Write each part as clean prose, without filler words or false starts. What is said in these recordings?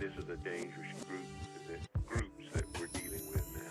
This is a dangerous groups that we're dealing with now.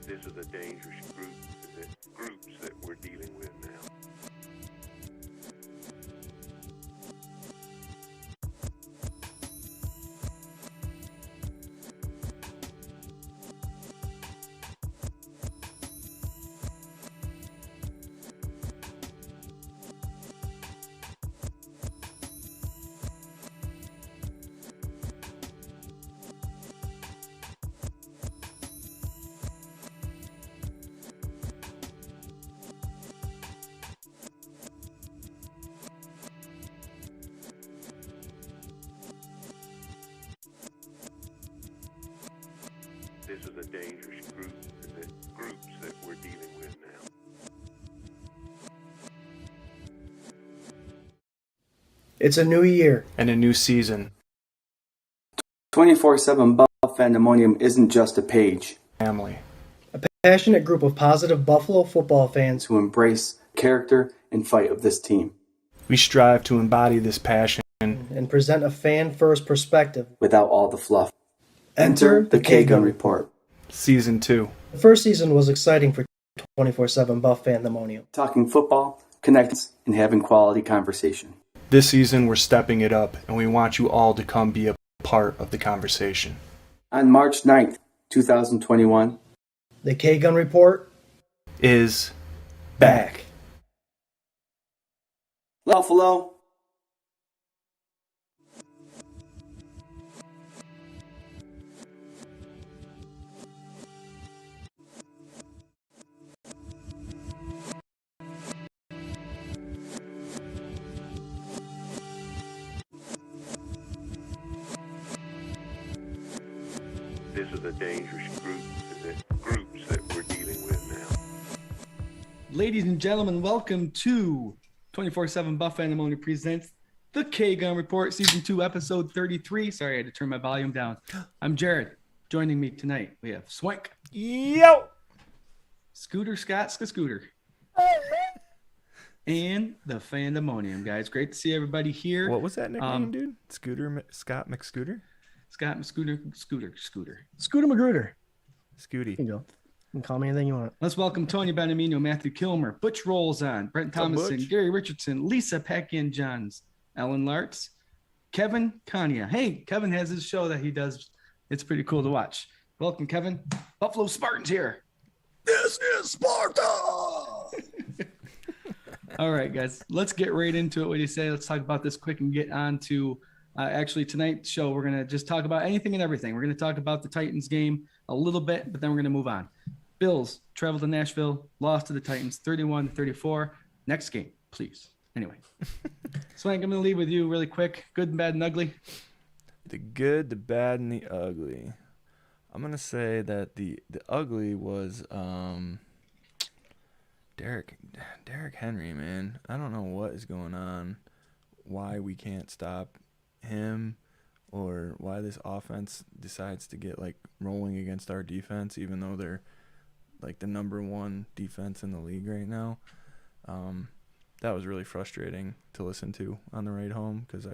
This is a dangerous groups that we're dealing with now. This is a dangerous groups that we're dealing with now. It's a new year and a new season. 24/7 Buff Fandemonium isn't just a page. Family. a passionate group of positive Buffalo football fans To embrace character and fight of this team We strive to embody this passion. and present a fan-first perspective. without all the fluff. Enter the K-Gun Report. Season 2. The first season was exciting for 24/7 Buff Fandemonium. Talking football, connects, and having quality conversation. This season, we're stepping it up, and we want you all to come be a part of the conversation. On March 9th, 2021, The K-Gun Report Is back. Buffalo. This is a dangerous groups that we're dealing with now. Ladies and gentlemen, welcome to 24/7 Buff Fandemonium presents The K-Gun Report, Season 2, Episode 33. Sorry, I had to turn my volume down. I'm Jarrod. Joining me tonight, we have Swank, Yo! Scott, Scooter, and the Fandemonium, guys. Great to see everybody here. What was that nickname, dude? Scott McScooter? Scott, Scooter. Scooter Magruder. Scooty. You can go. You can call me anything you want. Let's welcome Tony Benamino, Matthew Kilmer, Butch Rolls on, Brent Thomason, Butch? Gary Richardson, Lisa Packian-Johns, Ellen Lartz, Kevin Kania. Hey, Kevin has his show that he does. It's pretty cool to watch. Welcome, Kevin. Buffalo Spartans here. This is Sparta! All right, guys, let's get right into it. What do you say? Let's talk about this quick and get on to actually tonight's show. We're going to just talk about anything and everything. We're going to talk about the Titans game a little bit, but then we're going to move on. Bills traveled to Nashville, lost to the Titans 31-34. Next game, please. Anyway, Swank, I'm going to leave with you really quick. Good and bad and ugly. The good, the bad, and the ugly. I'm gonna say that the ugly was Derrick Henry, man. I don't know what is going on, why we can't stop him, or why this offense decides to get like rolling against our defense, even though they're like the #1 defense in the league right now. That was really frustrating to listen to on the ride home because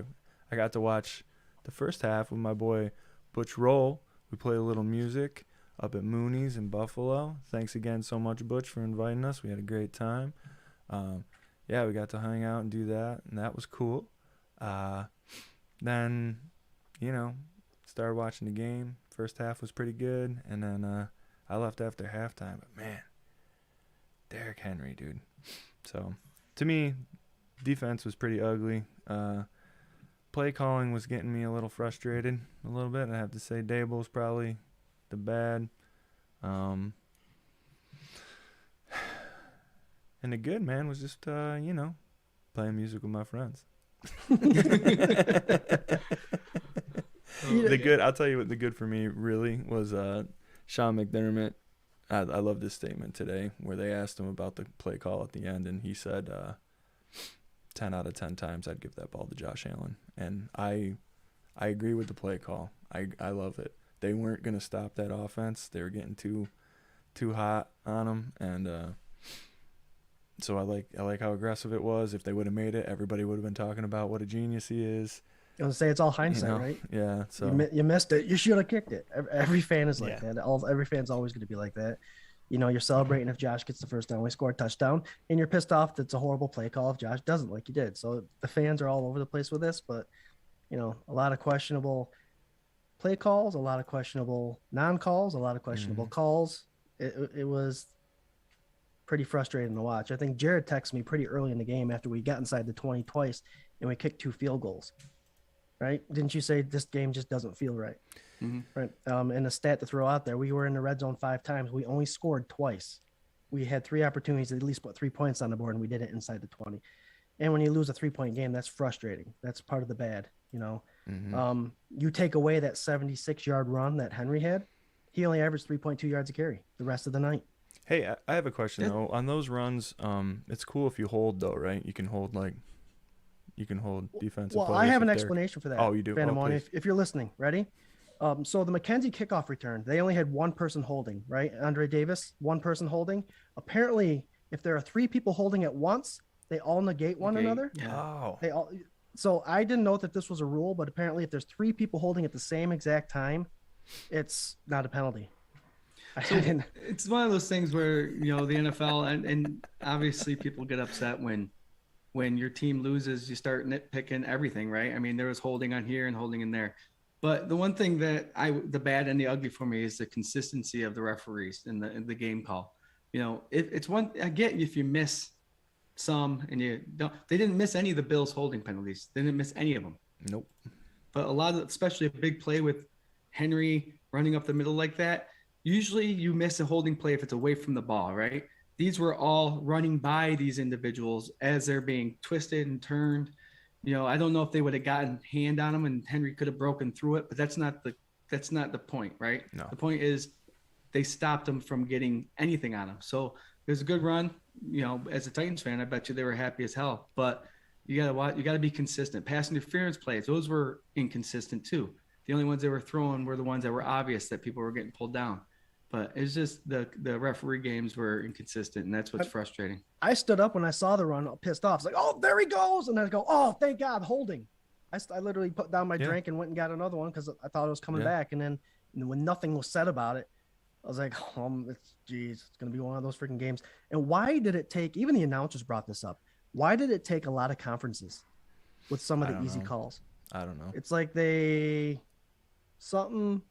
I got to watch the first half with my boy Butch Roll. We played a little music up at Mooney's in Buffalo. Thanks again so much, Butch, for inviting us. We had a great time. Yeah, we got to hang out and do that, and that was cool. Then, started watching the game. First half was pretty good, and then I left after halftime. But, man, Derrick Henry, dude. So, to me, defense was pretty ugly. Play calling was getting me a little frustrated a little bit. I have to say Dable's probably the bad. And the good, man, was just, playing music with my friends. The good, I'll tell you what the good for me really was Sean McDermott. I love this statement today where they asked him about the play call at the end, and he said 10 out of 10 times I'd give that ball to Josh Allen. And I agree with the play call. I love it. They weren't going to stop that offense. They were getting too hot on them, and so I like how aggressive it was. If they would have made it, everybody would have been talking about what a genius he is. I was gonna say it's all hindsight, right? Yeah. So you missed it. You should have kicked it. Every fan is like Yeah. that. Every fan's always going to be like that. You're celebrating if Josh gets the first down, we score a touchdown, and you're pissed off that it's a horrible play call if Josh doesn't, like you did. So the fans are all over the place with this, but a lot of questionable play calls, a lot of questionable non-calls, a lot of questionable calls. It was pretty frustrating to watch. I think Jarrod texted me pretty early in the game after we got inside the 20 twice and we kicked 2 field goals. Right? Didn't you say this game just doesn't feel right? Mm-hmm. Right. And a stat to throw out there: we were in the red zone 5 times. We only scored twice. We had 3 opportunities to at least put 3 points on the board, and we did it inside the 20. And when you lose a 3-point game, that's frustrating. That's part of the bad. You take away that 76-yard run that Henry had. He only averaged 3.2 yards a carry the rest of the night. hey, I have a question though. On those runs, it's cool if you hold though, right? You can hold defensive Well, players I have if an they're- explanation for that. Oh, you do? Oh, Fandemonium, please. if you're listening, ready? So the McKenzie kickoff return, they only had 1 person holding, right? Andre Davis, 1 person holding. Apparently, if there are 3 people holding at once, they all negate one another. Yeah. Oh. They all. So I didn't know that this was a rule, but apparently, if there's 3 people holding at the same exact time, it's not a penalty. So it's one of those things where the NFL and obviously people get upset when your team loses. You start nitpicking everything, right? I mean, there was holding on here and holding in there, but the one thing that the bad and the ugly for me is the consistency of the referees in the game call. It's one I get if you miss some and you don't. They didn't miss any of the Bills holding penalties. They didn't miss any of them. Nope. But a lot of, especially a big play with Henry running up the middle like that, usually you miss a holding play if it's away from the ball, right? These were all running by these individuals as they're being twisted and turned. I don't know if they would have gotten hand on them and Henry could have broken through it, but that's not the point, right? No. The point is they stopped them from getting anything on them. So it was a good run. As a Titans fan, I bet you they were happy as hell. But you gotta be consistent. Pass interference plays, those were inconsistent too. The only ones they were throwing were the ones that were obvious that people were getting pulled down. But it's just the referee games were inconsistent, and that's what's frustrating. I stood up when I saw the run, pissed off. It's like, oh, there he goes. And then I go, oh, thank God, holding. I literally put down my drink and went and got another one because I thought it was coming back. And then when nothing was said about it, I was like, it's going to be one of those freaking games. And why did it take, even the announcers brought this up, why did it take a lot of conferences with some of the easy calls? I don't know. It's like something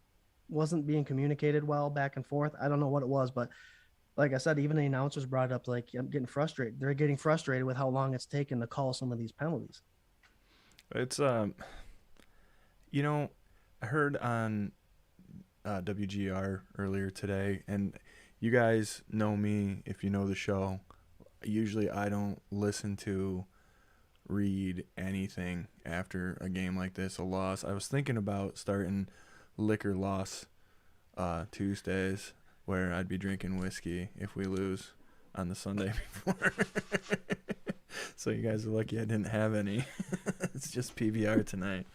wasn't being communicated well back and forth. I don't know what it was, but like I said, even the announcers brought it up, like, I'm getting frustrated. They're getting frustrated with how long it's taken to call some of these penalties. It's I heard on WGR earlier today, and you guys know me if you know the show. Usually I don't listen to read anything after a game like this, a loss. I was thinking about starting liquor loss Tuesdays where I'd be drinking whiskey if we lose on the Sunday before. So you guys are lucky I didn't have any. It's just PBR tonight.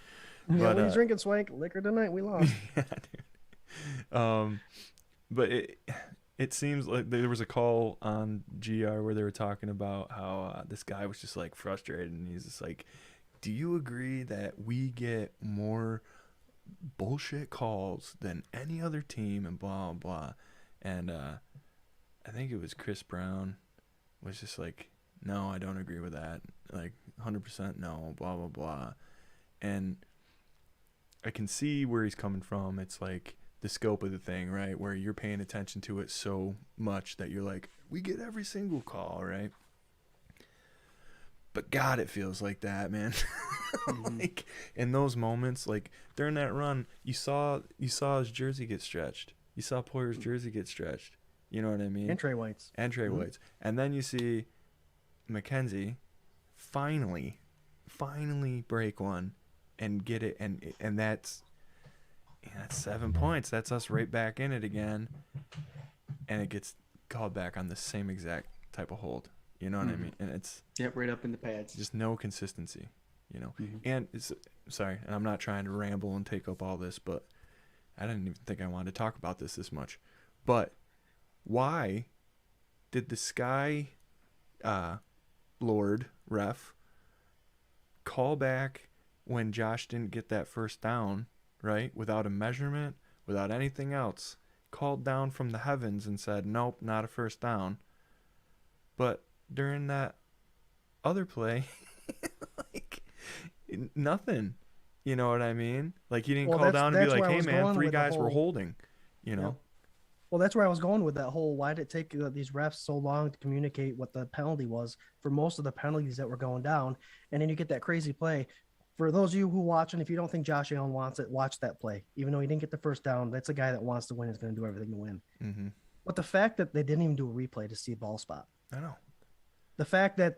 Yeah, But, what are you drinking, Swank? Liquor tonight? We lost. Yeah, dude. But it seems like there was a call on GR where they were talking about how this guy was just like frustrated, and he's just like, do you agree that we get more bullshit calls than any other team and blah blah? And I think it was Chris Brown was just like, no, I don't agree with that, like 100% no, blah blah blah. And I can see where he's coming from. It's like the scope of the thing, right, where you're paying attention to it so much that you're like, we get every single call, right? But God, it feels like that, man. Like in those moments, like during that run, you saw his jersey get stretched. You saw Poyer's jersey get stretched. You know what I mean? And Trey White's. White's. And then you see McKenzie finally break one and get it, and that's 7 points. That's us right back in it again. And it gets called back on the same exact type of hold. You know what I mean? And it's right up in the pads. just no consistency, you know. And it's sorry, and I'm not trying to ramble and take up all this, but I didn't even think I wanted to talk about this much. But why did the Sky Lord ref call back when Josh didn't get that first down, right? Without a measurement, without anything else, called down from the heavens and said, nope, not a first down. But during that other play, like nothing. You know what I mean? Like he didn't call down and be like, hey man, 3 guys were holding, you know? Yeah. Well, that's where I was going with that whole, why did it take these refs so long to communicate what the penalty was for most of the penalties that were going down? And then you get that crazy play. For those of you who watching, if you don't think Josh Allen wants it, watch that play. Even though he didn't get the first down, that's a guy that wants to win, is going to do everything to win. Mm-hmm. But the fact that they didn't even do a replay to see a ball spot. I know. The fact that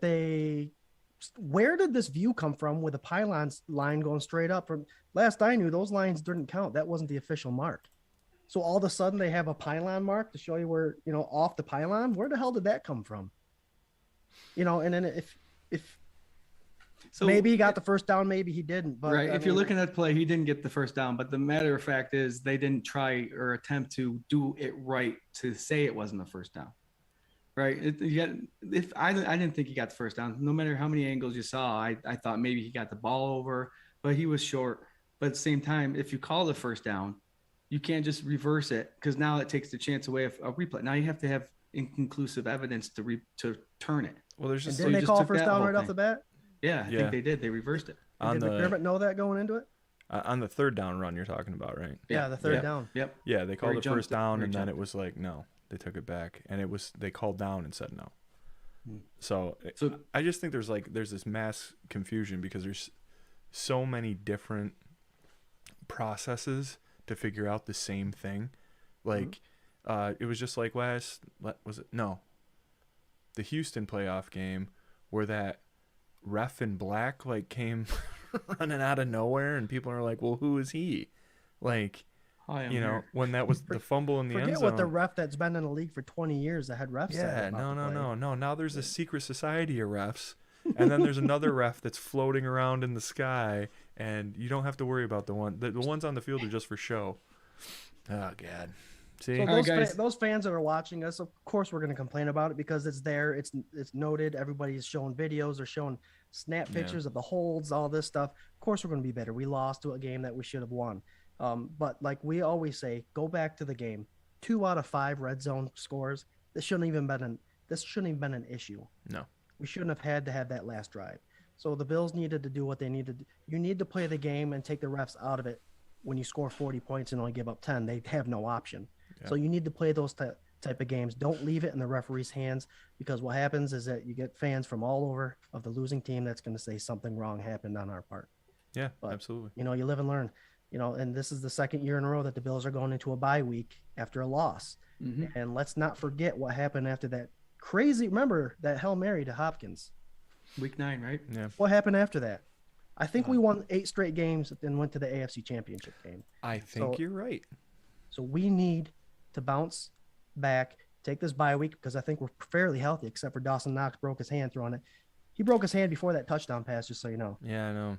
where did this view come from with a pylon line going straight up? From last I knew, those lines didn't count. That wasn't the official mark. So all of a sudden they have a pylon mark to show you where, off the pylon. Where the hell did that come from? And then if so maybe he got the first down, maybe he didn't. But right. If you're looking at play, he didn't get the first down. But the matter of fact is they didn't try or attempt to do it right to say it wasn't a first down. Right. I didn't think he got the first down. No matter how many angles you saw, I thought maybe he got the ball over, but he was short. But at the same time, if you call the first down, you can't just reverse it, because now it takes the chance away of a replay. Now you have to have inconclusive evidence to turn it. Well, there's just didn't they call first down right off the bat? Yeah, I think they did. They reversed it. Did McDermott know that going into it? On the third down run you're talking about, right? Yeah, the third down. Yep. Yeah, they called the first down, and then it was like, no, they took it back, and they called down and said no. So I just think there's this mass confusion because there's so many different processes to figure out the same thing. Like it was just like the Houston playoff game where that ref in black like came running out of nowhere, and people are like, well, who is he? Like, when that was the fumble in the end zone. Forget what the ref that's been in the league for 20 years that had refs. Yeah, no. Now there's a secret society of refs, and then there's another ref that's floating around in the sky, and you don't have to worry about the ones on the field are just for show. Oh God. See, so those fans that are watching us, of course we're going to complain about it because it's there, it's noted, everybody's showing videos, they're showing snap pictures of the holds, all this stuff. Of course we're going to be better. We lost to a game that we should have won. But like we always say, go back to the game. 2 out of 5 red zone scores. This shouldn't even been an issue. No. We shouldn't have had to have that last drive. So the Bills needed to do what they needed. You need to play the game and take the refs out of it. When you score 40 points and only give up 10, they have no option. Yeah. So you need to play those type of games. Don't leave it in the referee's hands, because what happens is that you get fans from all over of the losing team that's going to say something wrong happened on our part. Yeah, but, absolutely. You live and learn. And this is the second year in a row that the Bills are going into a bye week after a loss. Mm-hmm. And let's not forget what happened after that crazy. Remember that Hail Mary to Hopkins. Week 9, right? Yeah. What happened after that? I think we won 8 straight games and went to the AFC Championship game. I think you're right. So we need to bounce back, take this bye week, because I think we're fairly healthy, except for Dawson Knox broke his hand throwing it. He broke his hand before that touchdown pass, just so you know. Yeah, I know.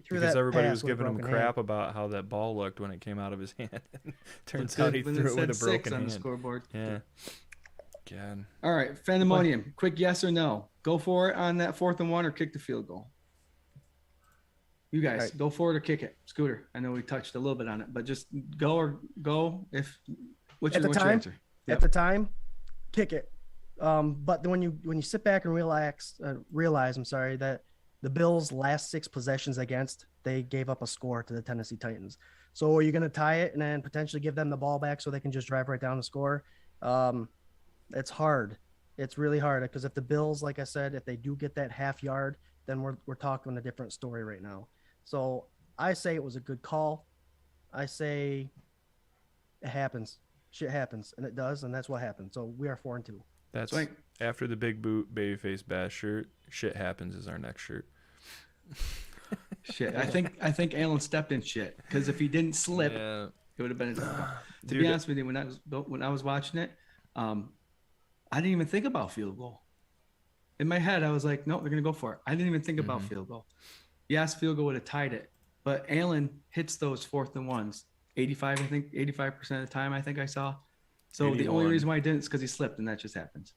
threw because that everybody pass was with a giving him broken crap hand. about how that ball looked when it came out of his hand. Turns When out he it threw it said with a 6 broken on the hand. scoreboard. Yeah. God. All right, Fandemonium, quick yes or no. Go for it on that 4th and 1 or kick the field goal. You guys, Right. go for it or kick it. Scooter, I know we touched a little bit on it, but just go or go if what's At the your time? answer? At the time, kick it. But then when you sit back and realize, I'm sorry, that the Bills' last 6 possessions they gave up a score to the Tennessee Titans. So are you going to tie it and then potentially give them the ball back so they can just drive right down the score? It's hard. It's really hard because if the Bills, like I said, if they do get that half yard, then we're talking a different story right now. So I say it was a good call. I say it happens. Shit happens, and it does, and that's what happened. So we are 4-2. That's Swank. after the big boot babyface bash shirt. Shit happens is our next shirt. Shit. I think Allen stepped in shit because if he didn't slip, Yeah. it would have been a different call. To Dude, be honest with you, when I was watching it, I didn't even think about field goal. In my head, I was like, no, they're gonna go for it. I didn't even think about field goal. Yes, field goal would have tied it, but Allen hits those 4th and 1s 85% of the time. I think I saw. So the only 81. reason why I didn't is because he slipped, and that just happens.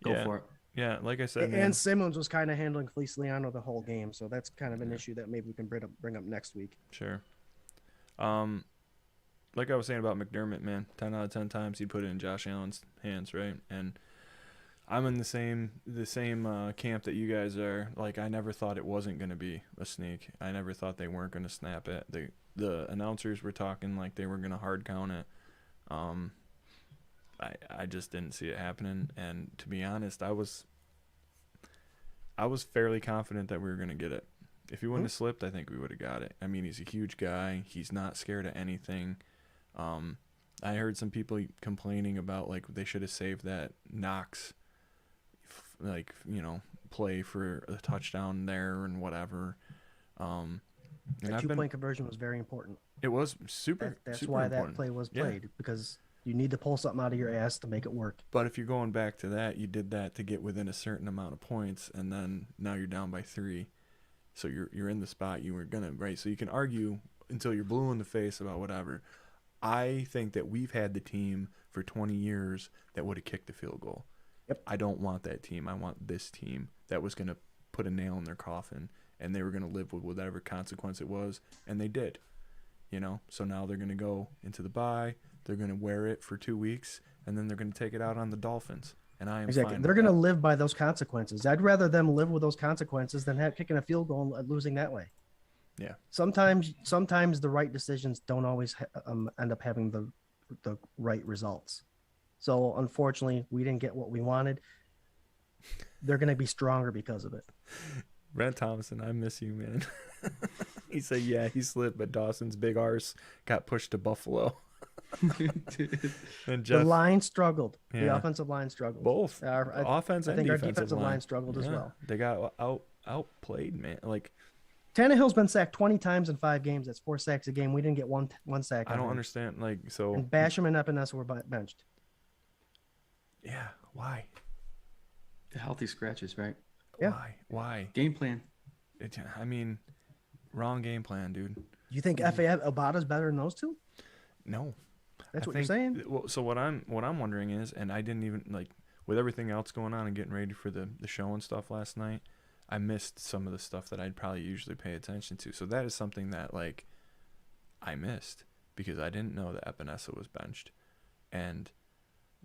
Go Yeah. for it. Yeah, like I said, And man, Simmons was kind of handling Feliciano the whole game, so that's kind of an issue that maybe we can bring up next week. sure. Like I was saying about McDermott, man, 10 out of 10 times he'd put it in Josh Allen's hands, right? And I'm in the same camp that you guys are. Like, I never thought it wasn't going to be a sneak. I never thought they weren't going to snap it. The announcers were talking like they were going to hard count it. I just didn't see it happening, and to be honest, I was fairly confident that we were going to get it. If he wouldn't have slipped, I think we would have got it. I mean, he's a huge guy. He's not scared of anything. I heard some people complaining about like they should have saved that Knox, play for a touchdown there and whatever. That 2-point conversion was very important. It was super. That's super why important. that play was played, because you need to pull something out of your ass to make it work. But if you're going back to that, you did that to get within a certain amount of points, and then now you're down by 3. So you're in the spot you were gonna, right? So you can argue until you're blue in the face about whatever. I think that we've had the team for 20 years that would have kicked the field goal. Yep. I don't want that team. I want this team that was gonna put a nail in their coffin, and they were gonna live with whatever consequence it was, and they did. So now they're gonna go into the bye. They're gonna wear it for 2 weeks, and then they're gonna take it out on the Dolphins. And I am Exactly. fine They're with going to that. live by those consequences. I'd rather them live with those consequences than kicking a field goal and losing that way. Yeah. Sometimes the right decisions don't always end up having the right results. So unfortunately, we didn't get what we wanted. They're going to be stronger because of it. Brent Thomason, I miss you, man. He said, yeah, he slipped, but Dawson's big arse got pushed to Buffalo. And Jeff, The line struggled. The Yeah. offensive line struggled. both I offense and think our defensive defensive line struggled as well. They got outplayed, man. Like, Tannehill's been sacked 20 times in 5 games. That's 4 sacks a game. We didn't get one sack. I on don't him. understand. Like, so And Basham and Epinesa were benched. yeah, why? The healthy scratches, right? Yeah. Why? Game plan. I mean, wrong game plan, dude. You think F.A. Obata's better than those two? No. That's I what you're think- saying? Well, so what I'm wondering is, and I didn't even like with everything else going on and getting ready for the show and stuff last night, I missed some of the stuff that I'd probably usually pay attention to. So that is something that like I missed because I didn't know that Epinesa was benched, and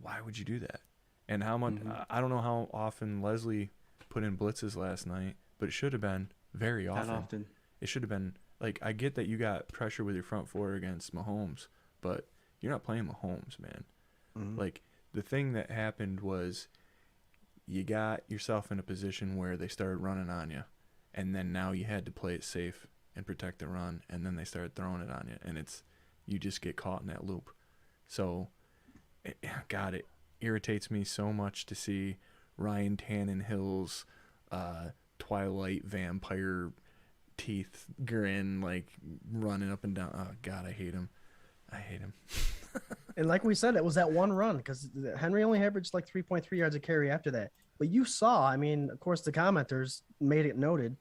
why would you do that? And how much I don't know how often Leslie put in blitzes last night, but it should have been very Not often. often. It should have been like I get that you got pressure with your front four against Mahomes, but you're not playing Mahomes, man. Like the thing that happened was you got yourself in a position where they started running on you, and then now you had to play it safe and protect the run, and then they started throwing it on you, and you just get caught in that loop. So, it irritates me so much to see Ryan Tannenhill's Twilight vampire teeth grin like running up and down. Oh God, I hate him. And like we said, it was that one run because Henry only averaged like 3.3 yards a carry after that. But you saw, I mean, of course, the commenters made it noted.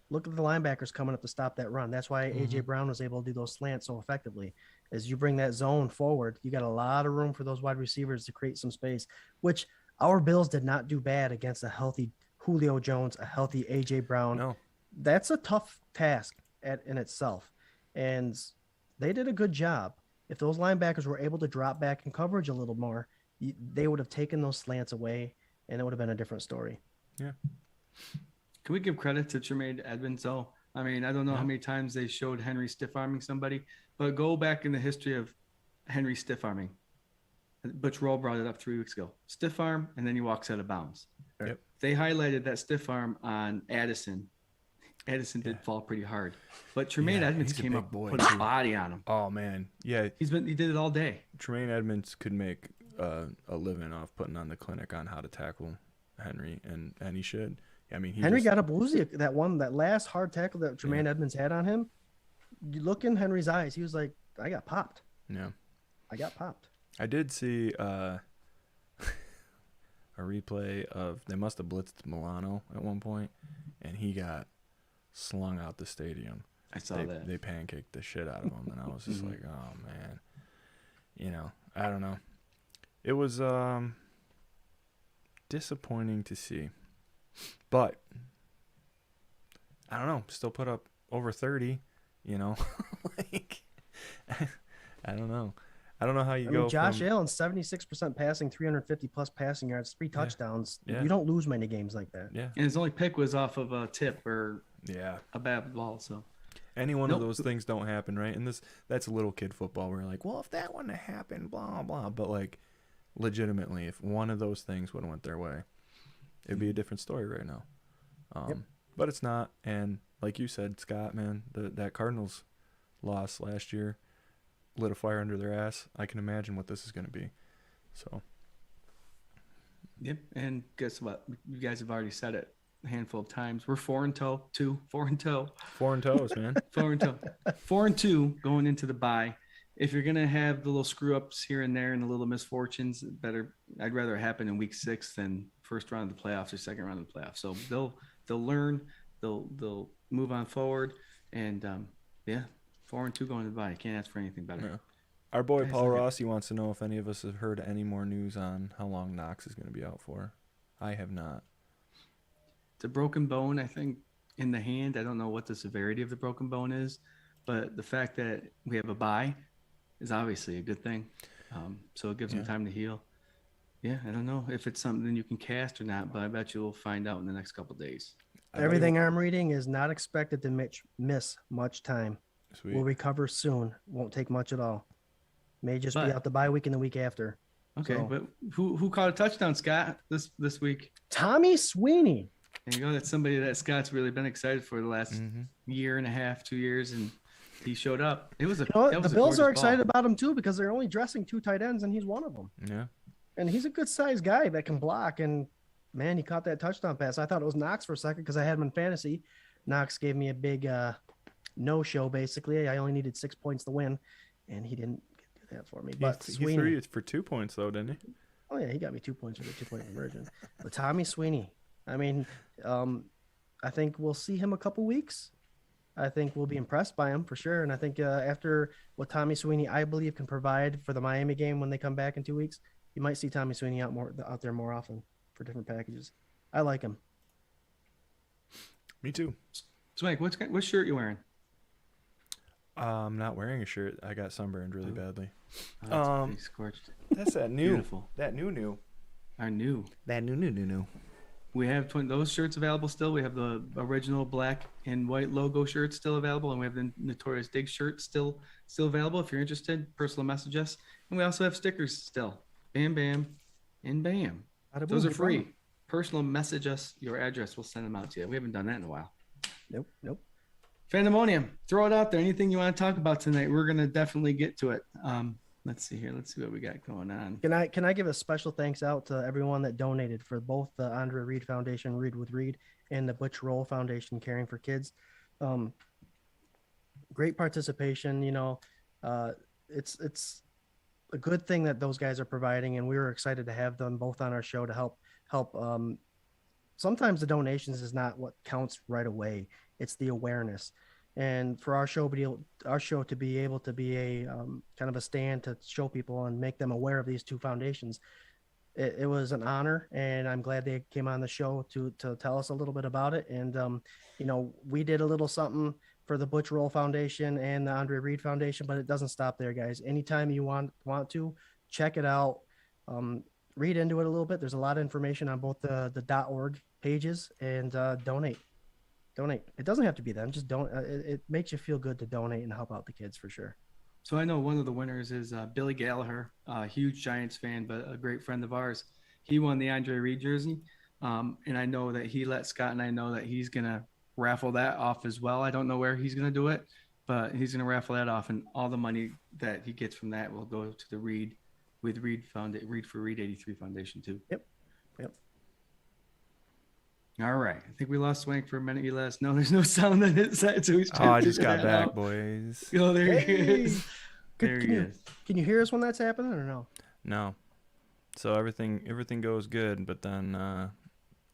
look at the linebackers coming up to stop that run. That's why AJ Brown was able to do those slants so effectively. As you bring that zone forward, you got a lot of room for those wide receivers to create some space, which our Bills did not do bad against a healthy Julio Jones, a healthy AJ Brown. No. That's a tough task in itself. And they did a good job. If those linebackers were able to drop back in coverage a little more, they would have taken those slants away, and it would have been a different story. Yeah. Can we give credit to Tremaine Edmonds, though? I mean, I don't know how many times they showed Henry stiff-arming somebody, but go back in the history of Henry stiff-arming. Butch Roll brought it up 3 weeks ago. Stiff arm, and then he walks out of bounds. Yep. They highlighted that stiff arm on Addison. Addison did fall pretty hard, but Tremaine Edmonds he's a came big up, boy, put his too. body on him. Oh man, yeah. He did it all day. Tremaine Edmonds could make a living off putting on the clinic on how to tackle Henry, and he should. I mean, Henry got up woozy that last hard tackle that Tremaine Edmonds had on him. You look in Henry's eyes, he was like, "I got popped." Yeah, I got popped. I did see a replay of they must have blitzed Milano at one point, and he got slung out the stadium. I saw that. They pancaked the shit out of him, and I was just like, oh man, I don't know. It was disappointing to see, but I don't know. Still put up over 30. Like I don't know. I don't know how you go. Josh Allen, 76% passing, 350 plus passing yards, 3 touchdowns. Yeah. You don't lose many games like that. Yeah. And his only pick was off of a tip or Yeah. a bad ball. So Any one of those things don't happen, right? And that's little kid football. We're like, well, if that wouldn't have happened, blah, blah. But, like, legitimately, if one of those things would have went their way, it'd be a different story right now. But it's not. And like you said, Scott, man, that Cardinals loss last year lit a fire under their ass. I can imagine what this is going to be. So. Yep. And guess what? You guys have already said it a handful of times. We're 4-2, 4-2. 4 and toes, man. 4-2. 4-2 going into the bye. If you're gonna have the little screw ups here and there and the little misfortunes, I'd rather it happen in week 6 than first round of the playoffs or second round of the playoffs. So they'll learn, they'll move on forward, and 4-2 going to the bye. Can't ask for anything better. Yeah. Our boy Paul Rossi wants to know if any of us have heard any more news on how long Knox is going to be out for. I have not. It's a broken bone, I think, in the hand. I don't know what the severity of the broken bone is, but the fact that we have a bye is obviously a good thing. So it gives him time to heal. Yeah, I don't know if it's something you can cast or not, but I bet you will find out in the next couple of days. Everything I'm reading is not expected to miss much time. Sweet. Will recover soon. Won't take much at all. May just be out the bye week and the week after. Okay, So- but who caught a touchdown, Scott, this week? Tommy Sweeney. There you go. That's somebody that Scott's really been excited for the last year and a half, 2 years, and he showed up. It was a. You know what? that was The a Bills are gorgeous ball. excited about him too because they're only dressing 2 tight ends and he's one of them. Yeah. And he's a good sized guy that can block. And man, he caught that touchdown pass. I thought it was Knox for a second because I had him in fantasy. Knox gave me a big no-show basically. I only needed 6 points to win, and he didn't do that for me. But he Sweeney, threw you for 2 points though, didn't he? oh yeah, he got me 2 points for the 2-point conversion. But Tommy Sweeney, I mean, I think we'll see him a couple weeks. I think we'll be impressed by him for sure. And I think after what Tommy Sweeney, I believe, can provide for the Miami game when they come back in 2 weeks, you might see Tommy Sweeney out there more often for different packages. I like him. Me too. Swank, what shirt you wearing? I'm not wearing a shirt. I got sunburned really badly. Oh, that's pretty scorched. That's that new. Beautiful. That new. Our new. That new. We have those shirts available still. We have the original black and white logo shirts still available, and we have the Notorious Dig shirt still available. If you're interested, personal message us. And we also have stickers still. Bam, bam, and bam. Those are free. Personal message us your address. We'll send them out to you. We haven't done that in a while. Nope. Fandemonium, throw it out there. Anything you want to talk about tonight? We're gonna definitely get to it. Let's see here. Let's see what we got going on. Can I give a special thanks out to everyone that donated for both the Andre Reed Foundation, Read with Reed, and the Butch Roll Foundation, Caring for Kids. Great participation. It's a good thing that those guys are providing, and we were excited to have them both on our show to help. Sometimes the donations is not what counts right away. It's the awareness. And for our show to be able to be a kind of a stand to show people and make them aware of these two foundations, it was an honor, and I'm glad they came on the show to tell us a little bit about it. And you know, we did a little something for the Butch Roll Foundation and the Andre Reed Foundation, but it doesn't stop there, guys. Anytime you want to check it out, read into it a little bit. There's a lot of information on both the .org pages, and donate. It doesn't have to be them. Just don't. It makes you feel good to donate and help out the kids for sure. So I know one of the winners is Billy Gallagher, a huge Giants fan, but a great friend of ours. He won the Andre Reed jersey, and I know that he let Scott and I know that he's gonna raffle that off as well. I don't know where he's gonna do it, but he's gonna raffle that off, and all the money that he gets from that will go to the Reed for Reed 83 Foundation too. Yep. All right. I think we lost Swank for a minute. You let us know there's no sound on his side, so he's Oh, I just got back, boys. Oh, there he Hey! is. There he is. Can you hear us when that's happening or no? No. So everything goes good, but then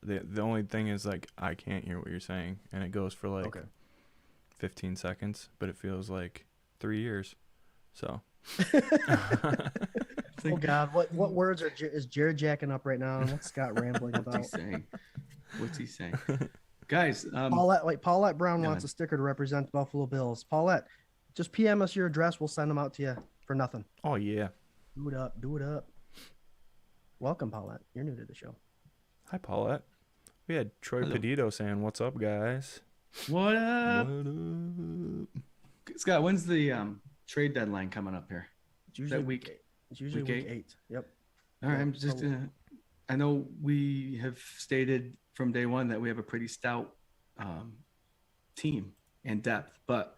the only thing is like I can't hear what you're saying, and it goes for like 15 seconds, but it feels like 3 years. So. Oh God, what words is Jarrod jacking up right now, and what's Scott rambling about? What's he saying? Guys, Paulette Brown go wants ahead. a sticker to represent Buffalo Bills. Paulette, just PM us your address. We'll send them out to you for nothing. Oh yeah. Do it up. Welcome, Paulette. You're new to the show. Hi, Paulette. We had Troy Hello. Pedito saying, "What's up, guys?" What up? What up? Scott, when's the trade deadline coming up here? It's usually week- It's usually week week 8. Yep. All right, Yeah, I'm just so- I know we have stated from day one that we have a pretty stout team and depth, but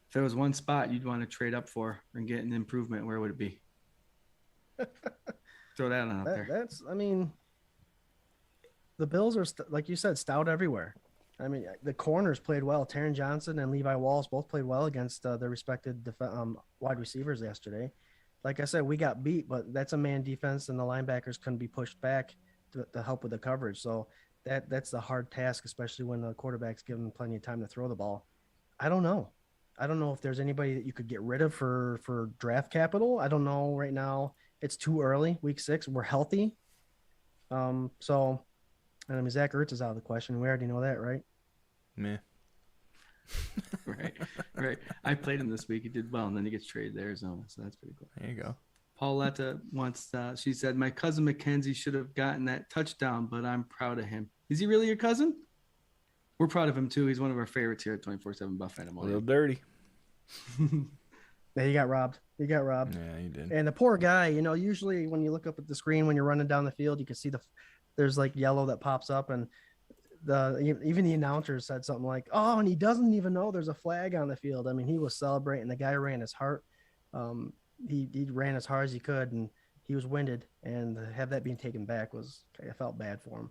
if there was one spot you'd want to trade up for and get an improvement, where would it be? Throw that on out there. That's, I mean, the Bills are, like you said, stout everywhere. I mean, the corners played well. Taron Johnson and Levi Wallace both played well against their respected wide receivers yesterday. Like I said, we got beat, but that's a man defense, and the linebackers couldn't be pushed back to help with the coverage. So that's the hard task, especially when the quarterback's given plenty of time to throw the ball. I don't know if there's anybody that you could get rid of for draft capital. I don't know right now. It's too early. Week 6, we're healthy. So, I mean, Zach Ertz is out of the question. We already know that, right? Meh. Right. I played him this week. He did well, and then he gets traded to Arizona, so that's pretty cool. There you go. Pauletta wants, she said, my cousin Mackenzie should have gotten that touchdown, but I'm proud of him. Is he really your cousin? We're proud of him, too. He's one of our favorites here at 24/7 Buff A little Fandemonium. dirty. Yeah, he got robbed. Yeah, you did. And the poor guy, you know, usually when you look up at the screen when you're running down the field, you can see there's like yellow that pops up, and even the announcer said something like, "Oh, and he doesn't even know there's a flag on the field." I mean, he was celebrating. The guy ran his heart. He ran as hard as he could, and he was winded. And to have that being taken back I felt bad for him.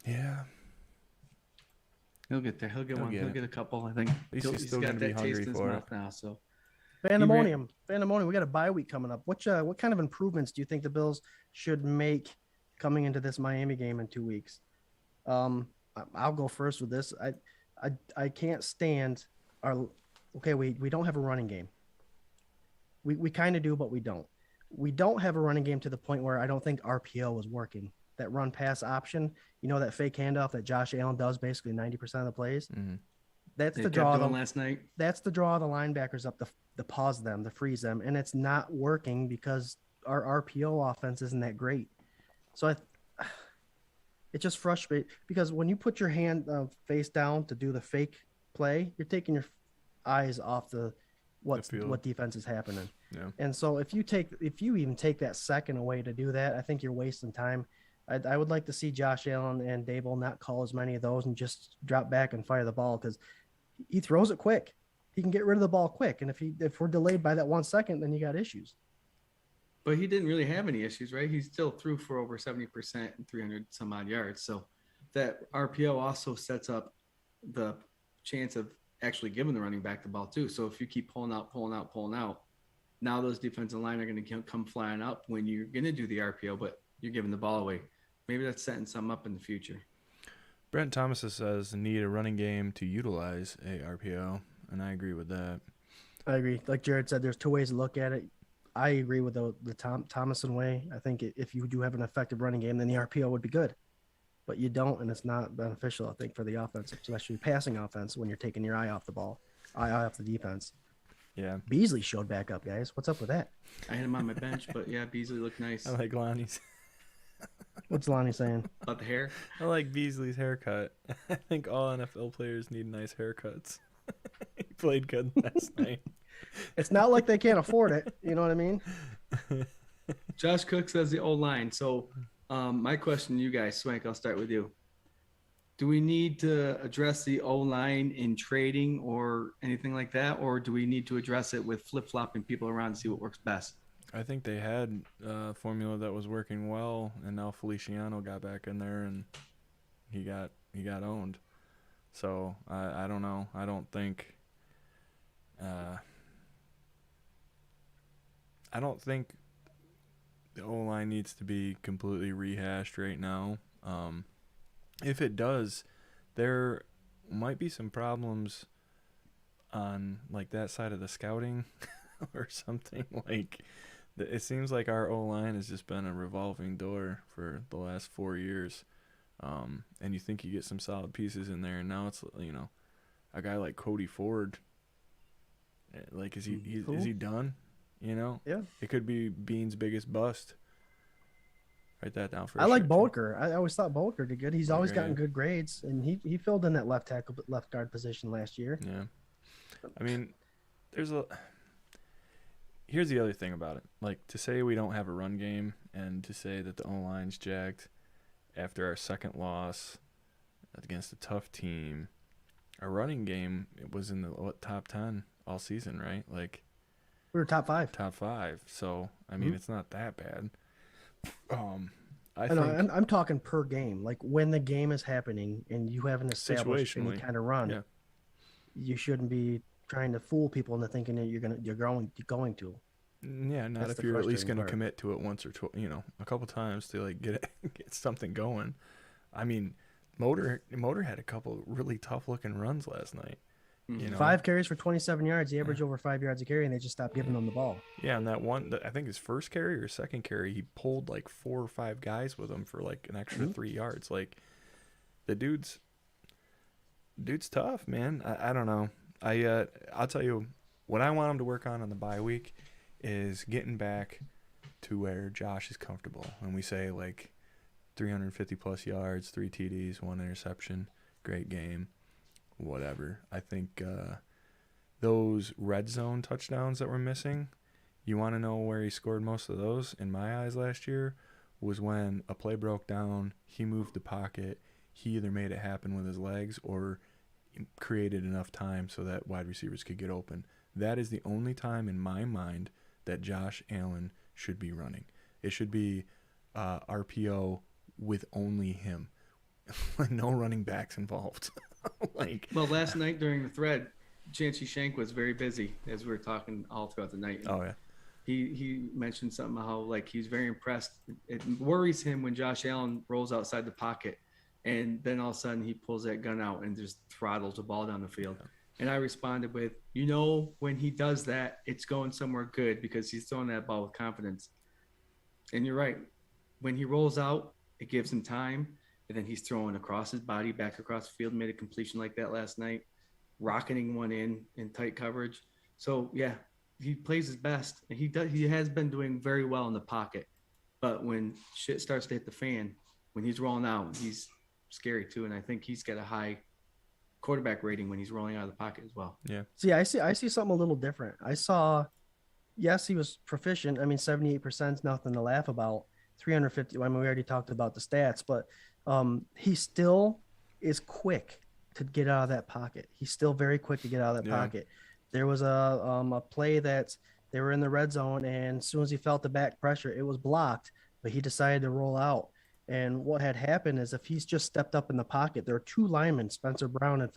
Yeah. He'll get there. He'll get one. get He'll it. get a couple, I think. At least he's still got gonna be that taste hungry in his for it. mouth now, so. Fandemonium. We got a bye week coming up. What kind of improvements do you think the Bills should make coming into this Miami game in 2 weeks? I'll go first with this. I can't stand we don't have a running game. We kind of do, but we don't. We don't have a running game to the point where I don't think RPO was working. That run pass option, you know, that fake handoff that Josh Allen does basically 90% of the plays. Mm-hmm. That's They the kept draw doing last night. That's the draw the linebackers up to pause them, to freeze them, and it's not working because our RPO offense isn't that great. So it just frustrates because when you put your hand face down to do the fake play, you're taking your eyes off what defense is happening. Yeah. And so if you even take that second away to do that, I think you're wasting time. I would like to see Josh Allen and Dable not call as many of those and just drop back and fire the ball, because he throws it quick. He can get rid of the ball quick. And if we're delayed by that 1 second, then you got issues. But he didn't really have any issues, right? He still threw for over 70% and 300 some odd yards. So that RPO also sets up the chance of actually giving the running back the ball too. So if you keep pulling out, now those defensive line are going to come flying up when you're going to do the RPO, but you're giving the ball away. Maybe that's setting something up in the future. Brent Thomas says need a running game to utilize a RPO, and I agree with that. I agree. Like Jarrod said, there's two ways to look at it. I agree with the Thomason way. I think if you do have an effective running game, then the RPO would be good. But you don't, and it's not beneficial, I think, for the offense, especially passing offense when you're taking your eye off the ball, eye off the defense. Yeah. Beasley showed back up, guys. What's up with that? I had him on my bench, but yeah, Beasley looked nice. I like Lonnie's. What's Lonnie saying? About the hair. I like Beasley's haircut. I think all NFL players need nice haircuts. He played good last night. It's not like they can't afford it. You know what I mean? Josh Cook says the O-line. So my question to you guys, Swank, I'll start with you. Do we need to address the O-line in trading or anything like that? Or do we need to address it with flip-flopping people around to see what works best? I think they had a formula that was working well, and now Feliciano got back in there, and he got owned. So I don't know. I don't think the O-line needs to be completely rehashed right now. If it does, there might be some problems on like that side of the scouting or something. Like it seems like our O-line has just been a revolving door for the last 4 years. And you think you get some solid pieces in there, and now it's, you know, a guy like Cody Ford. Like, is he done? You know? Yeah. It could be Bean's biggest bust. Write that down for. I like Bolker. I always thought Bolker did good. He's always gotten Okay. good grades, and he filled in that left guard position last year. Yeah. I mean, here's the other thing about it. Like, to say we don't have a run game and to say that the O-line's jacked after our second loss against a tough team, our running game, it was in the top 10 all season, right? Like, We were top 5. top 5. So, I mean, it's not that bad. I know, think I'm talking per game. Like when the game is happening and you haven't established any Situationally, kind of run, yeah. you shouldn't be trying to fool people into thinking that you're going to. Yeah, not That's if the you're at least frustrating going to part. commit to it once or twice, you know, a couple times to like get something going. I mean, Motor had a couple really tough looking runs last night. You know, 5 carries for 27 yards. He averaged over 5 yards a carry, and they just stopped giving him the ball. yeah, and that one, I think his first carry or second carry, he pulled like 4 or 5 guys with him for like an extra 3 yards. Like, the dude's tough, man. I don't know. I'll tell you what I want him to work on the bye week is getting back to where Josh is comfortable. When we say like 350 plus yards, 3 TDs, 1 interception, great game, whatever. I think those red zone touchdowns that we're missing, you want to know where he scored most of those, in my eyes last year, was when a play broke down, he moved the pocket, he either made it happen with his legs or created enough time so that wide receivers could get open. That is the only time in my mind that Josh Allen should be running. It should be RPO with only him. No running backs involved. Like, Well, last night during the thread, Chancey Shank was very busy as we were talking all throughout the night. oh yeah. He mentioned something how like he's very impressed. It worries him when Josh Allen rolls outside the pocket, and then all of a sudden he pulls that gun out and just throttles the ball down the field. And I responded with, when he does that, it's going somewhere good because he's throwing that ball with confidence. And you're right. When he rolls out, it gives him time, and then he's throwing across his body, back across the field, made a completion like that last night, rocketing one in tight coverage. So yeah, he plays his best, and he has been doing very well in the pocket. But when shit starts to hit the fan, when he's rolling out, he's scary too. And I think he's got a high quarterback rating when he's rolling out of the pocket as well. Yeah. See, I see something a little different. I saw, yes, he was proficient. I mean, 78% is nothing to laugh about. 350. I mean, we already talked about the stats, but he still is quick to get out of that pocket. He's still very quick to get out of that pocket. There was a play that they were in the red zone, and as soon as he felt the back pressure, it was blocked, but he decided to roll out. And what had happened is if he's just stepped up in the pocket, there are 2 linemen, Spencer Brown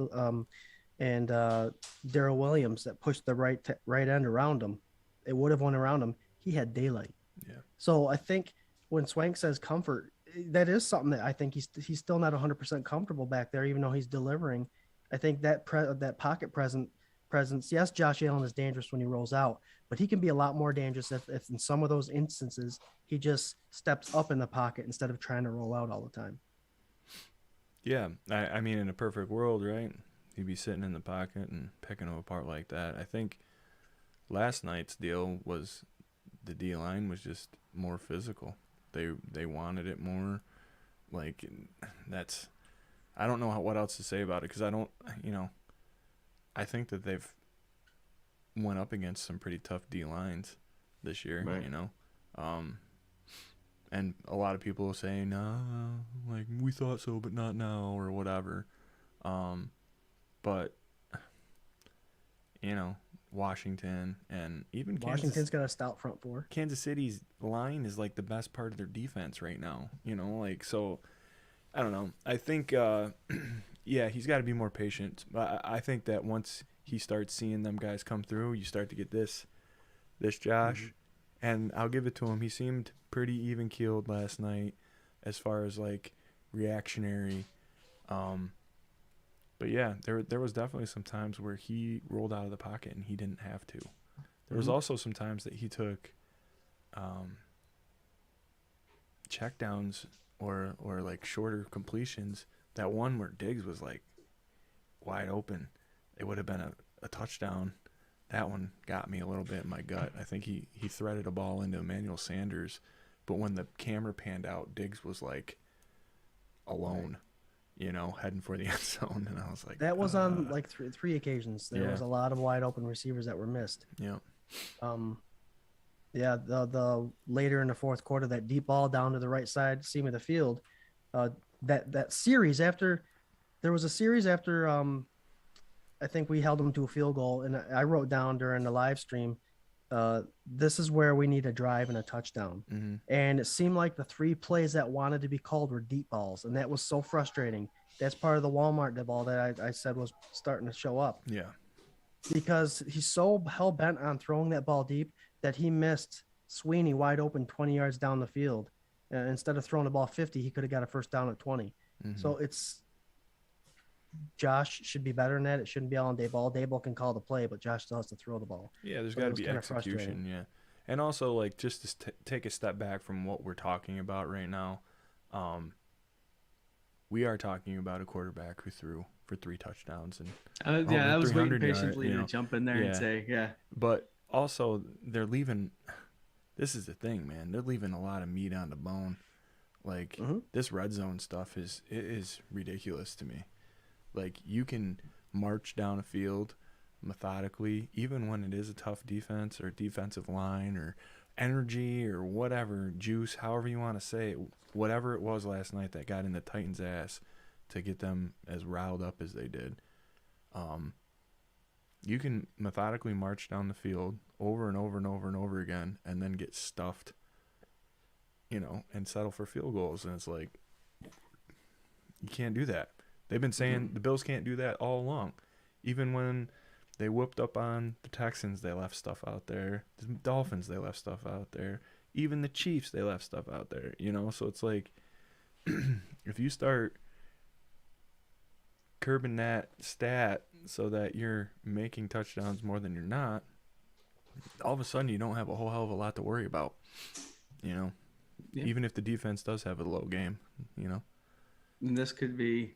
and Darrell Williams, that pushed the right end around him. It would have went around him. He had daylight. Yeah. So I think when Swank says comfort, that is something that I think he's still not 100% comfortable back there, even though he's delivering. I think that that pocket presence. Yes, Josh Allen is dangerous when he rolls out, but he can be a lot more dangerous if in some of those instances he just steps up in the pocket instead of trying to roll out all the time. Yeah, I mean, in a perfect world, right? He'd be sitting in the pocket and picking them apart like that. I think last night's deal was the D line was just more physical. They wanted it more. Like, that's, I don't know what else to say about it, because I don't, I think that they've went up against some pretty tough D lines this year, Right. And a lot of people say, no, like, we thought so, but not now, or whatever. But, Washington and even Washington's got a stout front four. Kansas City's line is like the best part of their defense right now, so I don't know. I think, yeah, he's got to be more patient. But I think that once he starts seeing them guys come through, you start to get this Josh. Mm-hmm. And I'll give it to him. He seemed pretty even-keeled last night as far as, like, reactionary. But, yeah, there was definitely some times where he rolled out of the pocket and he didn't have to. There was also some times that he took checkdowns or like, shorter completions. That one where Diggs was, like, wide open. It would have been a touchdown. That one got me a little bit in my gut. I think he threaded a ball into Emmanuel Sanders, but when the camera panned out, Diggs was like alone, heading for the end zone, and I was like, That was on like three occasions. There was a lot of wide open receivers that were missed. Yeah. Yeah, the later in the fourth quarter, that deep ball down to the right side seam of the field, that series after, there was a series after I think we held them to a field goal, and I wrote down during the live stream, this is where we need a drive and a touchdown. Mm-hmm. And it seemed like the 3 plays that wanted to be called were deep balls, and that was so frustrating. That's part of the Walmart ball that I said was starting to show up. Yeah. Because he's so hell-bent on throwing that ball deep that he missed Sweeney wide open 20 yards down the field. Instead of throwing the ball 50, he could have got a first down at 20. Mm-hmm. So Josh should be better than that. It shouldn't be all on Dayball. Dayball can call the play, but Josh still has to throw the ball. Yeah, there's got to be execution. Yeah, and also, like, just to take a step back from what we're talking about right now, we are talking about a quarterback who threw for 3 touchdowns and I was waiting 300 patiently yard, to jump in there and say, yeah. But also, they're leaving. This is the thing, man. They're leaving a lot of meat on the bone. Like, this red zone stuff is ridiculous to me. Like, you can march down a field methodically, even when it is a tough defense or defensive line or energy or whatever, juice, however you want to say it, whatever it was last night that got in the Titans' ass to get them as riled up as they did. You can methodically march down the field over and over and over and over again and then get stuffed, and settle for field goals. And it's like, you can't do that. They've been saying the Bills can't do that all along. Even when they whooped up on the Texans, they left stuff out there. The Dolphins, they left stuff out there. Even the Chiefs, they left stuff out there. So it's like, if you start curbing that stat so that you're making touchdowns more than you're not, all of a sudden you don't have a whole hell of a lot to worry about. Yeah. Even if the defense does have a low game, And this could be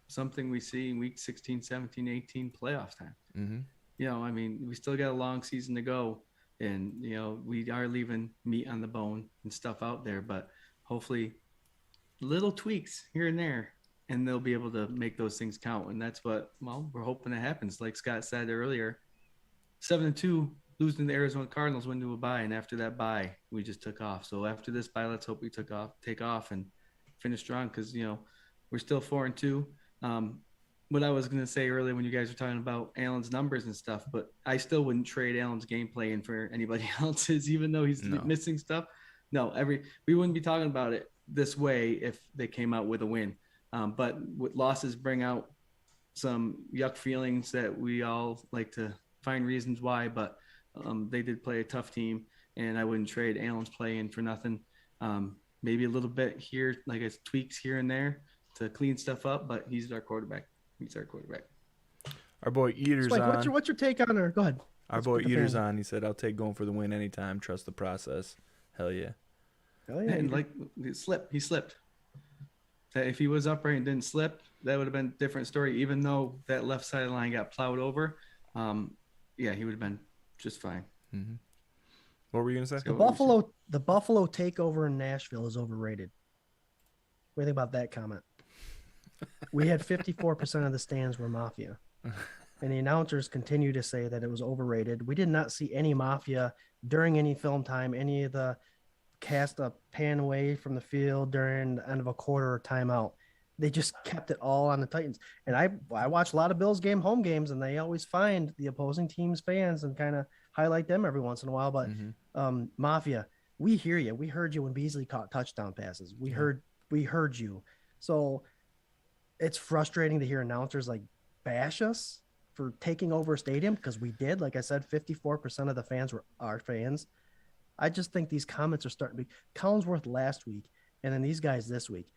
something we see in week 16, 17, 18 playoff time. Mm-hmm. We still got a long season to go, and, we are leaving meat on the bone and stuff out there, but hopefully little tweaks here and there, and they'll be able to make those things count. And that's what, we're hoping that happens. Like Scott said earlier, 7-2, losing the Arizona Cardinals went to a bye, and after that bye, we just took off. So after this bye, let's hope we take off and finish strong, because, we're still 4-2. What I was going to say earlier when you guys were talking about Allen's numbers and stuff, but I still wouldn't trade Allen's gameplay in for anybody else's, even though he's missing stuff. No, we wouldn't be talking about it this way if they came out with a win. But with losses bring out some yuck feelings that we all like to find reasons why, but they did play a tough team, and I wouldn't trade Allen's play in for nothing. maybe a little bit here, like it's tweaks here and there to clean stuff up, but he's our quarterback. Our boy Eater's Swank, on. what's your take on her? Go ahead. Our Let's boy put the Eater's fan- on. He said, "I'll take going for the win anytime. Trust the process." Hell yeah. Oh, yeah, And Eater. like he slipped. That if he was upright and didn't slip, that would have been a different story. Even though that left side of the line got plowed over, yeah, he would have been just fine. Mm-hmm. What were you gonna say? So- the Buffalo takeover in Nashville is overrated. What do you think about that comment? We had 54% of the stands were Mafia. And the announcers continue to say that it was overrated. We did not see any Mafia during any film time, any of the cast a pan away from the field during the end of a quarter or timeout. They just kept it all on the Titans. And I watch a lot of Bills home games, and they always find the opposing team's fans and kind of highlight them every once in a while. But Mafia, we hear you. We heard you when Beasley caught touchdown passes. We heard you. So it's frustrating to hear announcers like bash us for taking over a stadium, because we did. Like I said, 54% of the fans were our fans. I just think these comments are starting to be Collinsworth last week and then these guys this week.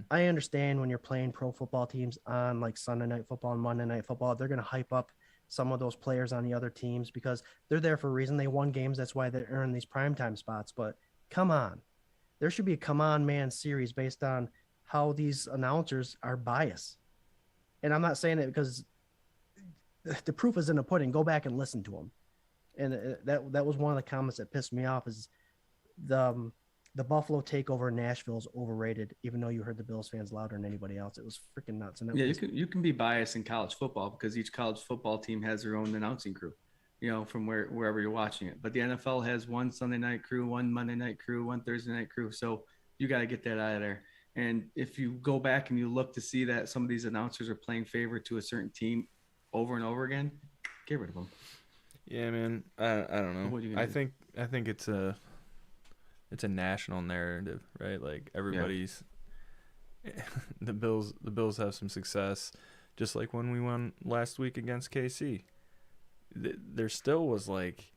I understand when you're playing pro football teams on like Sunday Night Football and Monday Night Football, they're going to hype up some of those players on the other teams because they're there for a reason. They won games. That's why they earn these primetime spots. But come on. There should be a come on man series based on how these announcers are biased. And I'm not saying it because the proof is in the pudding. Go back and listen to them. And that was one of the comments that pissed me off is the Buffalo takeover in Nashville is overrated, even though you heard the Bills fans louder than anybody else. It was freaking nuts. And you can be biased in college football because each college football team has their own announcing crew, from wherever you're watching it. But the NFL has one Sunday night crew, one Monday night crew, one Thursday night crew. So you got to get that out of there. And if you go back and you look to see that some of these announcers are playing favor to a certain team over and over again, get rid of them. Yeah, man. I don't know. I think it's a national narrative, right? Like everybody's the Bills have some success, just like when we won last week against KC. There still was like,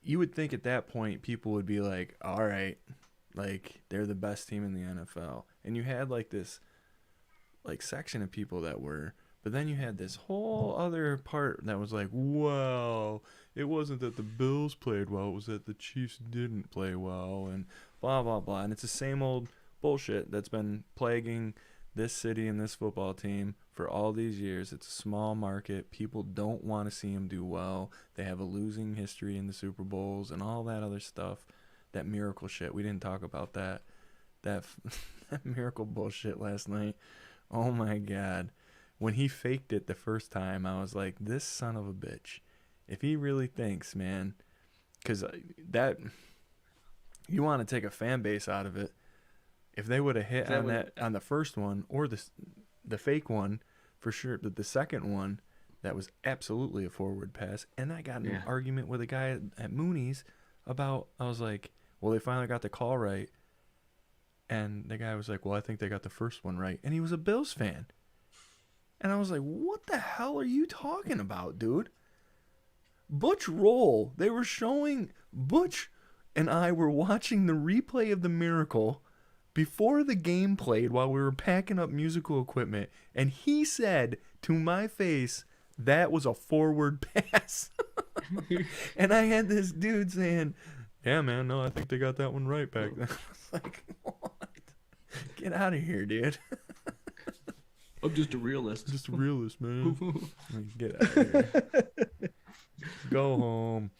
you would think at that point people would be like, all right, like they're the best team in the NFL, and you had like this like section of people that were. But then you had this whole other part that was like, well, it wasn't that the Bills played well, it was that the Chiefs didn't play well, and blah, blah, blah. And it's the same old bullshit that's been plaguing this city and this football team for all these years. It's a small market. People don't want to see them do well. They have a losing history in the Super Bowls and all that other stuff. That miracle shit. We didn't talk about that. That miracle bullshit last night. Oh, my God. When he faked it the first time, I was like, this son of a bitch. If he really thinks, man, because that, you want to take a fan base out of it. If they would have hit on the first one or the fake one, for sure, but the second one, that was absolutely a forward pass. And I got in an argument with a guy at Mooney's about, I was like, well, they finally got the call right. And the guy was like, well, I think they got the first one right. And he was a Bills fan. And I was like, what the hell are you talking about, dude? Butch roll. They were showing, Butch and I were watching the replay of the miracle before the game played while we were packing up musical equipment. And he said to my face, that was a forward pass. And I had this dude saying, yeah, man, no, I think they got that one right back then. I was like, what? Get out of here, dude. I'm just a realist. Just a realist, man. Get out of here. Go home.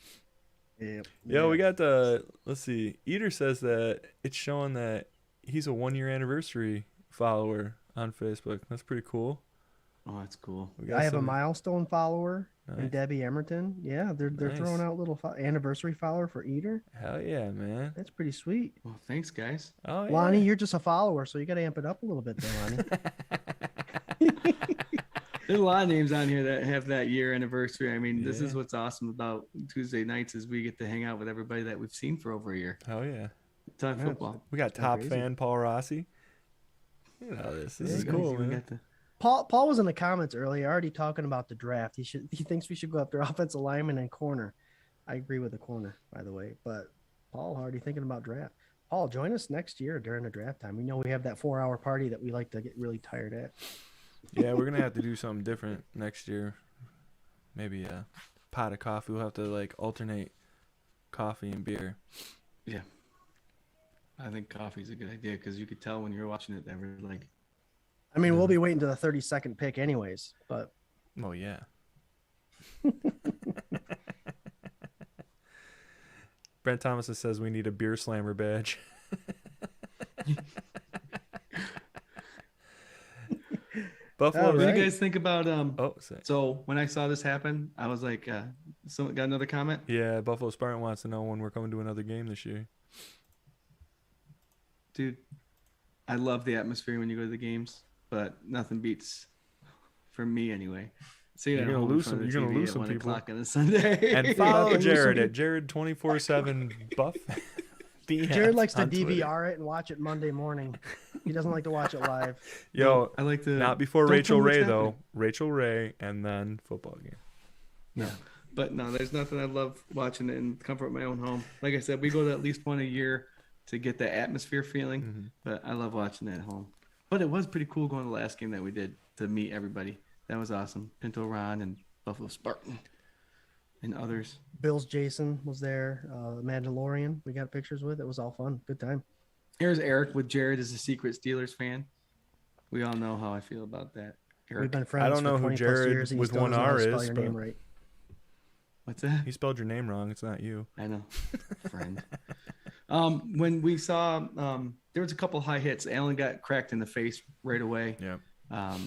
Yep. Yeah, we got let's see. Eater says that it's showing that he's a 1 year anniversary follower on Facebook. That's pretty cool. Oh, that's cool. I have a milestone follower Nice. and Debbie Emerton. Yeah, they're Nice. throwing out little anniversary follower for Eater. Hell yeah, man. That's pretty sweet. Well, thanks, guys. Oh yeah. Lonnie, you're just a follower, so you got to amp it up a little bit there, Lonnie. There's a lot of names on here that have that year anniversary. I mean, this is Yeah. what's awesome about Tuesday nights is we get to hang out with everybody that we've seen for over a year. Hell yeah. Talk Yeah, football. We got top crazy. fan Paul Rossi. You know this. This Yeah, is you cool, We man. got the- Paul was in the comments earlier, already talking about the draft. He thinks we should go after offensive lineman and corner. I agree with the corner, by the way. But Paul already thinking about draft. Paul, join us next year during the draft time. We know we have that 4-hour party that we like to get really tired at. Yeah, we're gonna have to do something different next year. Maybe a pot of coffee. We'll have to like alternate coffee and beer. Yeah. I think coffee's a good idea because you could tell when you're watching it that we're like. I mean, we'll be waiting to the 32nd pick anyways, but. Oh yeah. Brent Thomas says we need a beer slammer badge. Buffalo. What do right. you guys think about Sorry. So when I saw this happen, I was like, someone got another comment? Yeah, Buffalo Spartan wants to know when we're coming to another game this year. Dude, I love the atmosphere when you go to the games, but nothing beats, for me anyway. See, You're gonna lose some people. 1:00 on a Sunday. And follow Yeah, Jarrod at Jarrod 24/7 Buff. Jared likes to on Twitter. DVR it and watch it Monday morning. He doesn't like to watch it live. Yo, I like to not before don't Rachel tell me what's Ray though. happening. Rachel Ray and then football game. Yeah. But no, there's nothing I love watching it in the comfort of my own home. Like I said, we go to at least one a year to get that atmosphere feeling. Mm-hmm. But I love watching it at home. But it was pretty cool going to the last game that we did to meet everybody. That was awesome. Pinto Ron and Buffalo Spartan and others. Bill's Jason was there. Mandalorian we got pictures with. It was all fun. Good time. Here's Eric with Jarrod as a secret Steelers fan. We all know how I feel about that. Eric. We've been friends I don't know for who 20 plus Jarrod years. And he with still one doesn't know how R to spell is, your but- name right. What's that? He spelled your name wrong. It's not you. I know, friend. When we saw, there was a couple high hits. Allen got cracked in the face right away. Yeah.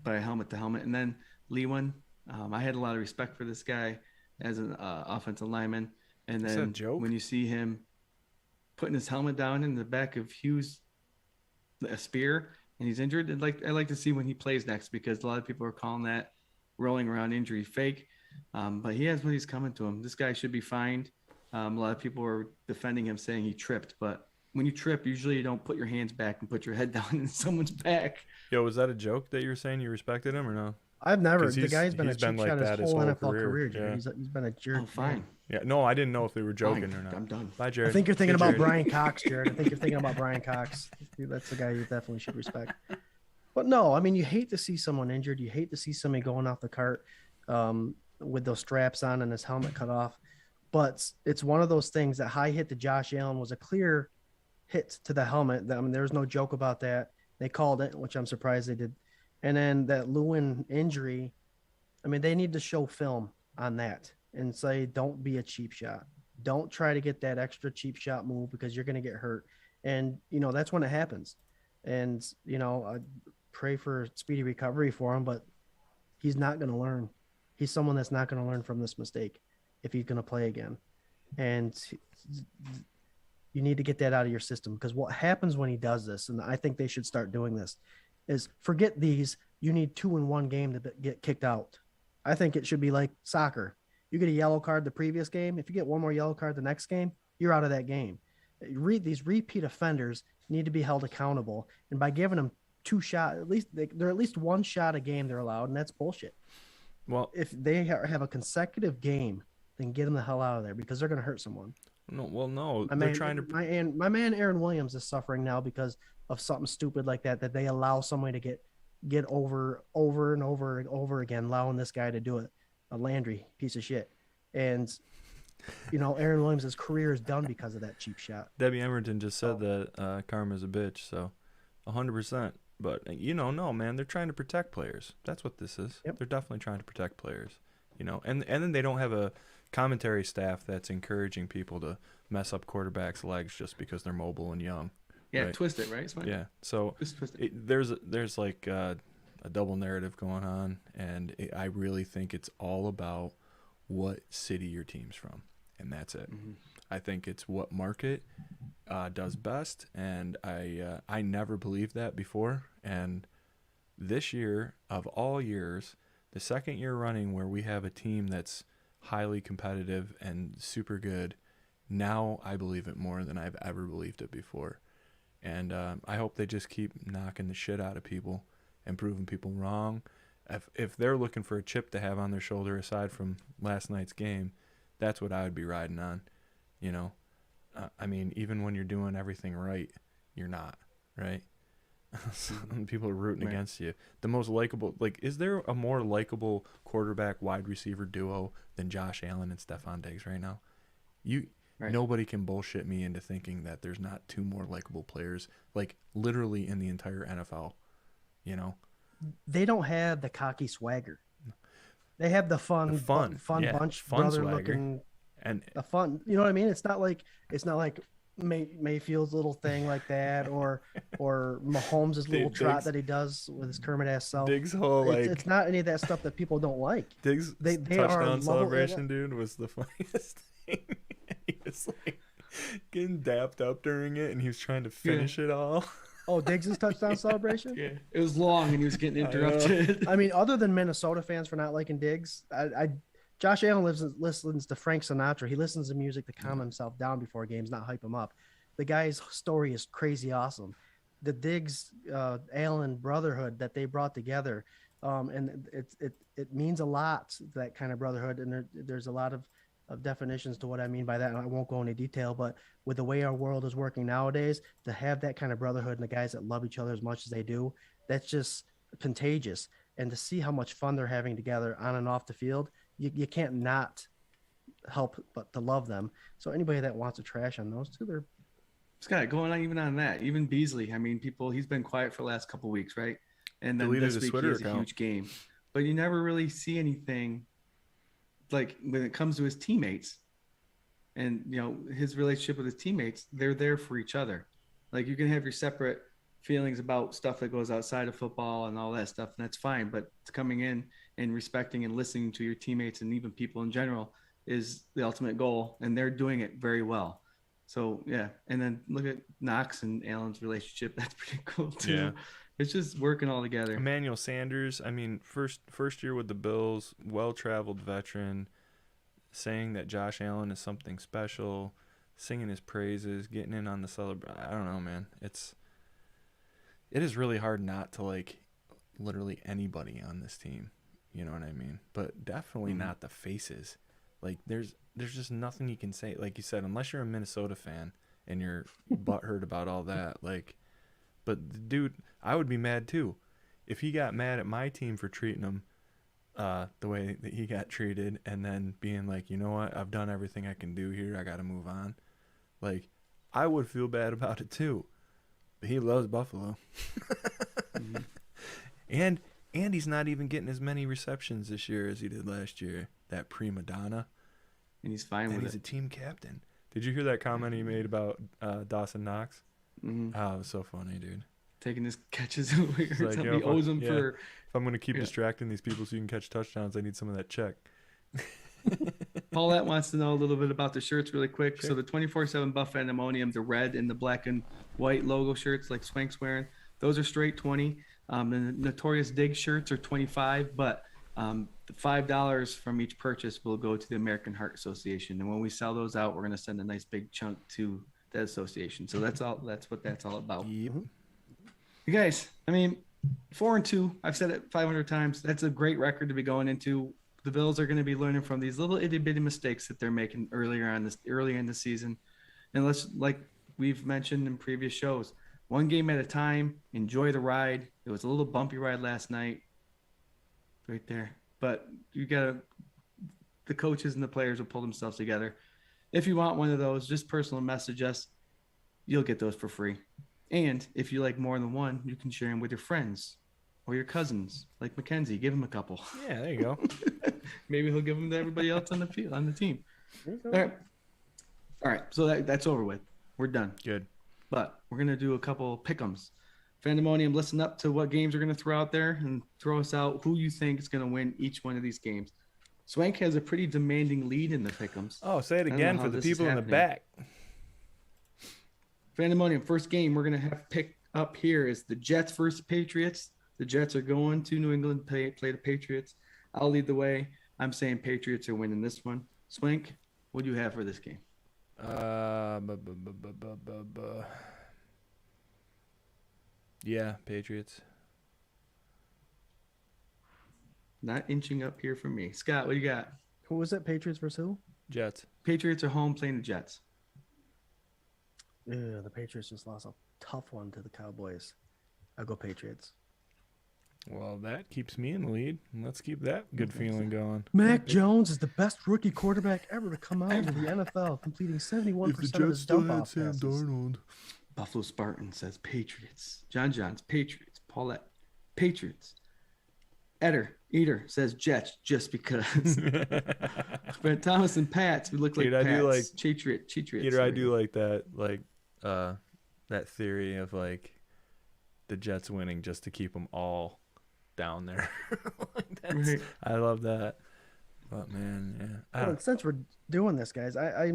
By helmet to helmet, and then Lewin. I had a lot of respect for this guy as an offensive lineman. And Is that a then joke? when you see him putting his helmet down in the back of Hughes, a spear, and he's injured, I like to see when he plays next because a lot of people are calling that rolling around injury fake. But he has what he's coming to him. This guy should be fined. A lot of people are defending him, saying he tripped. But when you trip, usually you don't put your hands back and put your head down in someone's back. Yo, was that a joke that you were saying you respected him or no? I've never. 'Cause The guy's been a he's cheap been like shot that his his whole whole NFL career. career, Jared. yeah. He's been a jerk. Oh, fine. Yeah. No, I didn't know if they were joking Fine. or not. I'm done. Bye, Jarrod. I think you're thinking Hey, about Jarrod. Brian Cox, Jared. I think you're thinking about Brian Cox. That's the guy you definitely should respect. But no, I mean, you hate to see someone injured. You hate to see somebody going off the cart with those straps on and his helmet cut off. But it's one of those things. That high hit to Josh Allen was a clear hit to the helmet. I mean, there was no joke about that. They called it, which I'm surprised they did. And then that Lewin injury, I mean, they need to show film on that and say, don't be a cheap shot. Don't try to get that extra cheap shot move because you're going to get hurt. And, that's when it happens. And, I pray for speedy recovery for him, but he's not going to learn. He's someone that's not going to learn from this mistake if he's going to play again. And you need to get that out of your system because what happens when he does this, and I think they should start doing this, is forget these. You need 2 in 1 game to get kicked out. I think it should be like soccer. You get a yellow card the previous game. If you get one more yellow card the next game, you're out of that game. These repeat offenders need to be held accountable. And by giving them 2 shots, at least they're at least 1 shot a game they're allowed, and that's bullshit. Well, If they have a consecutive game, then get them the hell out of there because they're going to hurt someone. no. My They're man, trying to. my man Aaron Williams is suffering now because of something stupid like that they allow somebody to get over and over again, allowing this guy to do it. A Landry piece of shit. And Aaron Williams' career is done because of that cheap shot. Debbie Emerton just said that karma's a bitch, so 100%. But no, man, they're trying to protect players. That's what this is. Yep. They're definitely trying to protect players. And then they don't have a commentary staff that's encouraging people to mess up quarterbacks' legs just because they're mobile and young. Yeah, Right. twist it, right? Swank? Yeah. So Just twist it. there's like a double narrative going on, and I really think it's all about what city your team's from, and that's it. Mm-hmm. I think it's what market does best, and I never believed that before. And this year, of all years, the second year running where we have a team that's highly competitive and super good, now I believe it more than I've ever believed it before. And I hope they just keep knocking the shit out of people and proving people wrong. If they're looking for a chip to have on their shoulder aside from last night's game, that's what I would be riding on. I mean, even when you're doing everything right, you're not, right? People are rooting Right. against you. The most likable, like, is there a more likable quarterback wide receiver duo than Josh Allen and Stephon Diggs right now? Right. Nobody can bullshit me into thinking that there's not two more likable players, like literally in the entire NFL. You know, They don't have the cocky swagger. They have the fun, yeah, bunch fun brother swagger. looking, and the fun. You know what I mean? It's not like Mayfield's little thing like that, or Mahomes' little trot Diggs- that he does with his Kermit ass self. Diggs' whole It's not any of that stuff that people don't like. Diggs' They are touchdown level- celebration, dude, was the funniest thing. He was like getting dapped up during it, and he was trying to finish it all. Oh, Diggs' touchdown celebration. Yeah, it was long and he was getting interrupted. I mean, other than Minnesota fans for not liking Diggs, Josh Allen listens to Frank Sinatra. He listens to music to calm himself down before games, not hype him up. The guy's story is crazy awesome. The Diggs Allen brotherhood that they brought together, and it means a lot, that kind of brotherhood. And there's a lot of definitions to what I mean by that, and I won't go into detail. But with the way our world is working nowadays, to have that kind of brotherhood and the guys that love each other as much as they do, that's just contagious. And to see how much fun they're having together on and off the field, you can't not help but to love them. So anybody that wants to trash on those two, they're Scott, going on even on that, even Beasley. I mean, he's been quiet for the last couple of weeks, right? And then Deleted this his week Twitter he has a account. huge game, but you never really see anything like when it comes to his teammates, and his relationship with his teammates. They're there for each other. Like, you can have your separate feelings about stuff that goes outside of football and all that stuff, and that's fine. But coming in and respecting and listening to your teammates and even people in general is the ultimate goal, and they're doing it very well. So yeah, and then look at Knox and Allen's relationship. That's pretty cool too. Yeah. It's just working all together. Emmanuel Sanders, I mean, first year with the Bills, well-traveled veteran, saying that Josh Allen is something special, singing his praises, getting in on the celebration. I don't know, man. It is really hard not to like literally anybody on this team. You know what I mean? But definitely not the faces. Like, there's just nothing you can say. Like you said, unless you're a Minnesota fan and you're butthurt about all that. Like, but the dude, I would be mad too if he got mad at my team for treating him the way that he got treated, and then being like, you know what, I've done everything I can do here. I got to move on. Like, I would feel bad about it too. But he loves Buffalo. And he's not even getting as many receptions this year as he did last year. That prima donna. And he's fine And with he's a it. team captain. Did you hear that comment he made about Dawson Knox? Mhm. Oh, it was so funny, dude. Taking his catches away. It's like, yo, He owes him yeah. for. If I'm going to keep distracting these people so you can catch touchdowns, I need some of that check. Paulette wants to know a little bit about the shirts really quick. Sure. So the 24/7 Buff Fandemonium, the red and the black and white logo shirts like Swank's wearing, those are straight 20. The Notorious Dig shirts are 25, but the $5 from each purchase will go to the American Heart Association. And when we sell those out, we're going to send a nice big chunk to that association. So that's what that's all about. Yep. You guys, I mean, 4-2. I've said it 500 times. That's a great record to be going into. The Bills are going to be learning from these little itty bitty mistakes that they're making early in the season. And let's, like we've mentioned in previous shows, one game at a time. Enjoy the ride. It was a little bumpy ride last night, right there. But the coaches and the players will pull themselves together. If you want one of those, just personal message us. You'll get those for free. And if you like more than one, you can share them with your friends or your cousins, like Mackenzie. Give him a couple. Yeah, there you go. Maybe he'll give them to everybody else on the field, on the team. All right. So that's over with. We're done. Good. But we're gonna do a couple pick'ems. Fandemonium, listen up to what games we're gonna throw out there and throw us out who you think is gonna win each one of these games. Swank has a pretty demanding lead in the pick'ems. Oh, say it don't know again how for the this is people in the happening. back. Fandemonium, first game we're gonna have picked up here is the Jets versus Patriots. The Jets are going to New England to play the Patriots. I'll lead the way. I'm saying Patriots are winning this one. Swank, what do you have for this game? Yeah, Patriots. Not inching up here for me. Scott, what do you got? who was it? Patriots versus who? Jets. Patriots are home playing the Jets. Yeah, the Patriots just lost a tough one to the Cowboys. I'll go Patriots. Well, that keeps me in the lead. Let's keep that good feeling going. Mac Jones is the best rookie quarterback ever to come out into the NFL, completing 71% of his dump-off passes. Buffalo Spartan says Patriots. John's Patriots. Paulette, Patriots. Eater says Jets just because. But Thomas and Pats, we look like Pats. I do like Patriots. Eater, I do like that, that theory of like the Jets winning just to keep them all down there. Right. I love that. But man, yeah. Well, since we're doing this, guys, I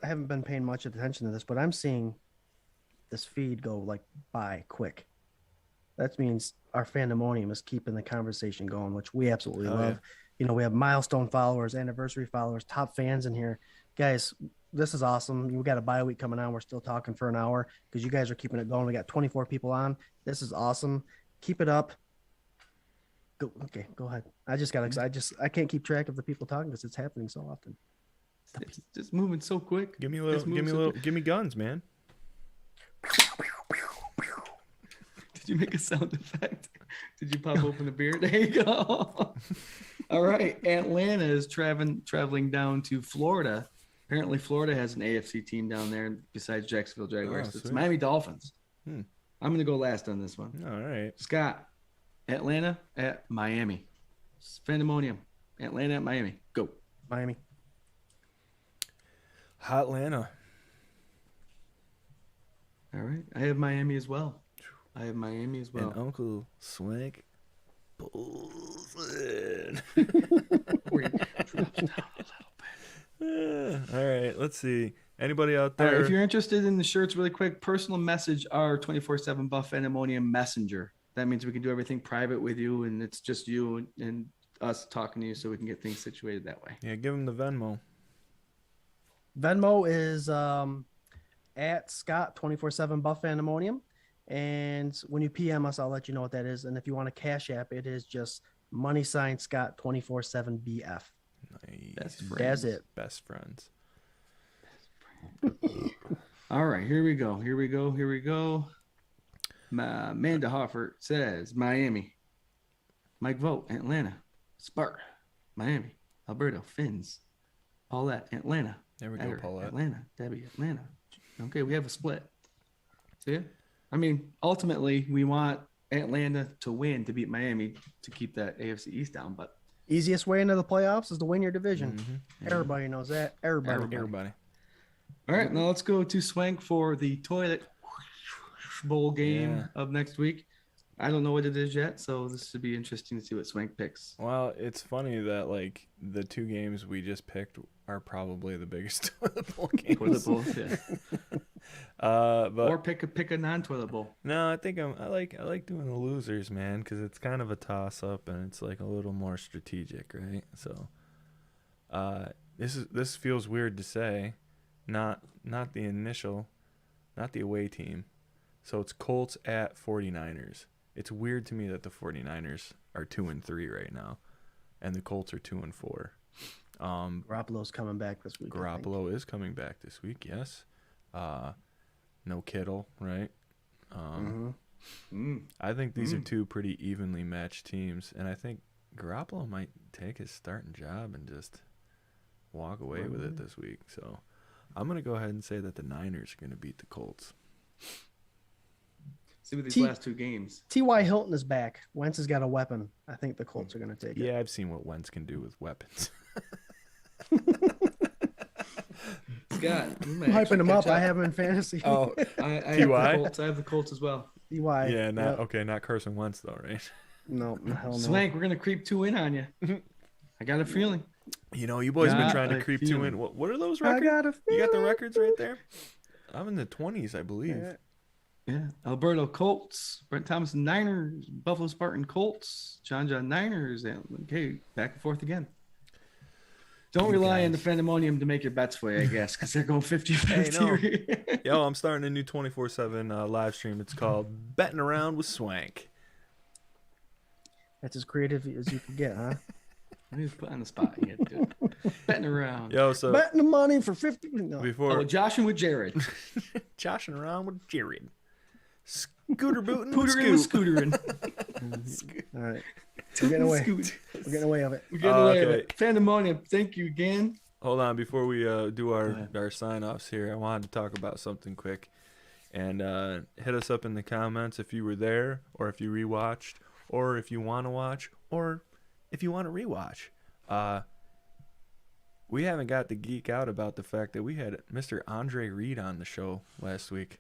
haven't been paying much attention to this, but I'm seeing this feed go like by quick. That means our Fandemonium is keeping the conversation going, which we absolutely love. Yeah. You know, we have milestone followers, anniversary followers, top fans in here. Guys, this is awesome. We got a bye week coming on. We're still talking for an hour because you guys are keeping it going. We got 24 people on. This is awesome. Keep it up. Go ahead. I just got excited. I can't keep track of the people talking because it's happening so often. It's just moving so quick. Give me guns, man. Did you make a sound effect? Did you pop open a beer? There you go. All right. Atlanta is traveling down to Florida. Apparently, Florida has an AFC team down there besides Jacksonville Jaguars. It's Miami Dolphins. I'm going to go last on this one. All right. Scott, Atlanta at Miami. Fandemonium, Atlanta at Miami. Go. Miami. Hotlanta. All right. I have Miami as well. And Uncle Swank pulls in. All right, let's see. Anybody out there? All right, if you're interested in the shirts, really quick, personal message our 24/7 Buff Fandemonium messenger. That means we can do everything private with you, and it's just you and us talking to you, so we can get things situated that way. Yeah, give him the Venmo. Venmo is at Scott 24/7 Buff Fandemonium. And when you PM us, I'll let you know what that is. And if you want a Cash App, it is just $Scott 24/7 BF. Nice. That's it. Best friends. All right, here we go. Amanda Hoffert says Miami. Mike Vogt, Atlanta. Spark, Miami. Alberto, Finns. Paulette, Atlanta. There we go, Paulette. Atlanta. Debbie, Atlanta. Okay, we have a split. See it? I mean, ultimately, we want Atlanta to win to beat Miami to keep that AFC East down. But easiest way into the playoffs is to win your division. Mm-hmm. Everybody knows that. Everybody. All right, now let's go to Swank for the toilet bowl game of next week. I don't know what it is yet, so this should be interesting to see what Swank picks. Well, it's funny that like the two games we just picked are probably the biggest toilet bowl games. Toilet bowls, yeah. But or pick a non-toilet bowl. No, I think I like doing the losers, man, because it's kind of a toss-up and it's like a little more strategic, right? So, this feels weird to say, not the away team. So it's Colts at 49ers. It's weird to me that the 49ers are 2-3 right now, and the Colts are 2-4. Garoppolo's coming back this week. Garoppolo is coming back this week, yes. No Kittle, right? I think these are two pretty evenly matched teams, and I think Garoppolo might take his starting job and just walk away with it this week. So I'm going to go ahead and say that the Niners are going to beat the Colts. See with these last two games. T.Y. Hilton is back. Wentz has got a weapon. I think the Colts are going to take it. Yeah, I've seen what Wentz can do with weapons. Scott, I'm hyping him up. I have him in fantasy. Oh, I have the Colts as well. T.Y. Yeah, not Carson Wentz though, right? No, hell no. Swank, we're gonna creep 2 in on you. I got a feeling. You know, you boys been trying to creep 2 in. What are those records? You got the records right there. I'm in the 20s, I believe. Yeah. Alberto Colts, Brent Thomas Niners, Buffalo Spartan Colts, John Niners, and okay, back and forth again. Don't rely on the Fandemonium to make your bets for you, I guess, because they're going 50-50. Yo, I'm starting a new 24/7 live stream. It's called Betting Around with Swank. That's as creative as you can get, huh? I need to put on the spot. You had to do it. Betting around. Yo, so betting the money for 50. No. Joshing with Jarrod. joshing around with Jarrod. Scooter booting Pootering with Scooterin'. All right. We're getting away. We're getting away of it. We're getting away of okay. it. Fandemonium, thank you again. Hold on, before we do Go our ahead. sign-offs here, I wanted to talk about something quick. And hit us up in the comments if you were there, or if you rewatched, or if you want to watch, or if you want to rewatch. We haven't got to geek out about the fact that we had Mr. Andre Reed on the show last week.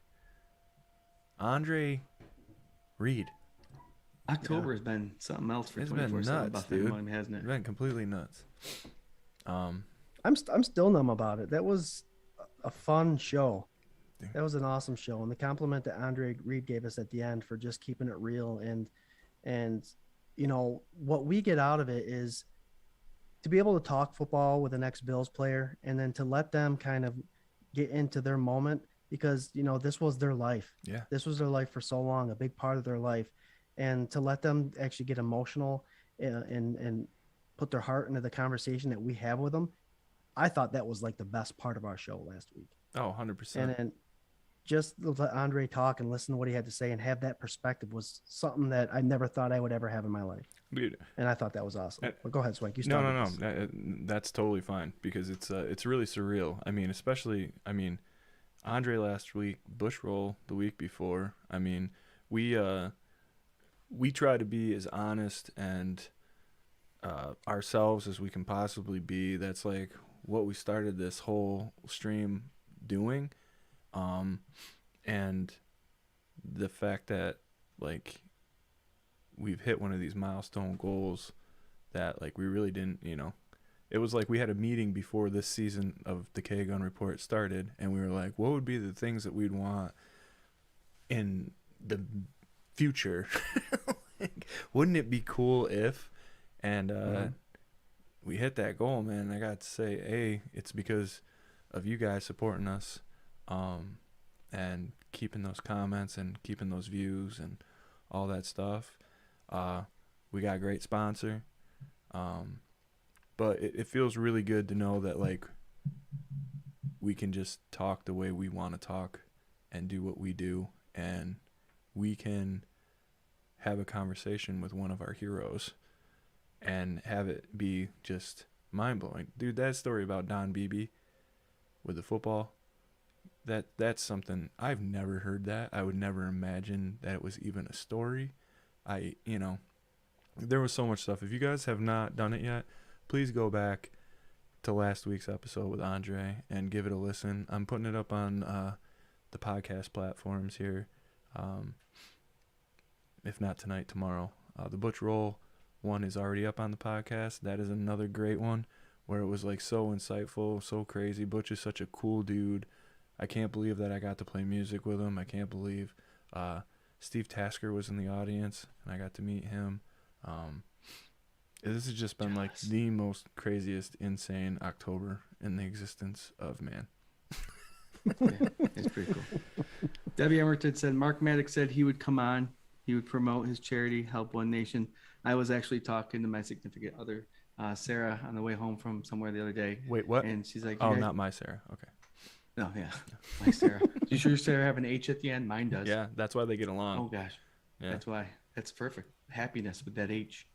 Andre Reed. October has been something else for It's been 24/7 nuts, about dude. Fandemonium, hasn't It's it? been completely nuts. I'm still numb about it. That was a fun show. That was an awesome show, and the compliment that Andre Reed gave us at the end for just keeping it real and you know what we get out of it is to be able to talk football with an ex-Bills player, and then to let them kind of get into their moment, because you know this was their life. Yeah. This was their life for so long, a big part of their life, and to let them actually get emotional and put their heart into the conversation that we have with them. I thought that was like the best part of our show last week. Oh, 100%. And then just to let Andre talk and listen to what he had to say and have that perspective was something that I never thought I would ever have in my life. Dude. And I thought that was awesome. But go ahead, Swank. You No, started no, this. no. That's totally fine because it's really surreal. I mean, especially, Andre last week, Bush Roll the week before. I mean, we try to be as honest and ourselves as we can possibly be. That's like what we started this whole stream doing. And the fact that like we've hit one of these milestone goals that like we really didn't, it was like we had a meeting before this season of the K-Gun Report started, and we were like, what would be the things that we'd want in the future? Like, wouldn't it be cool if? And we hit that goal, man. I got to say, it's because of you guys supporting us, and keeping those comments and keeping those views and all that stuff. We got a great sponsor. But it feels really good to know that like we can just talk the way we want to talk and do what we do, and we can have a conversation with one of our heroes and have it be just mind-blowing. Dude, that story about Don Beebe with the football, that's something I've never heard. That I would never imagine that it was even a story. There was so much stuff. If you guys have not done it yet, please go back to last week's episode with Andre and give it a listen. I'm putting it up on the podcast platforms here. If not tonight, tomorrow. The Butch Roll one is already up on the podcast. That is another great one where it was like so insightful, so crazy. Butch is such a cool dude. I can't believe that I got to play music with him. I can't believe Steve Tasker was in the audience and I got to meet him. This has just been like the most craziest, insane October in the existence of man. Yeah, it's pretty cool. Debbie Emerton said Mark Maddox said he would come on. He would promote his charity, Help One Nation. I was actually talking to my significant other, Sarah, on the way home from somewhere the other day. Wait, what? And she's like, Oh, not my Sarah. Okay. No, yeah. My Sarah. You sure Sarah have an H at the end? Mine does. Yeah, that's why they get along. Oh, gosh. Yeah. That's why. That's perfect. Happiness with that H.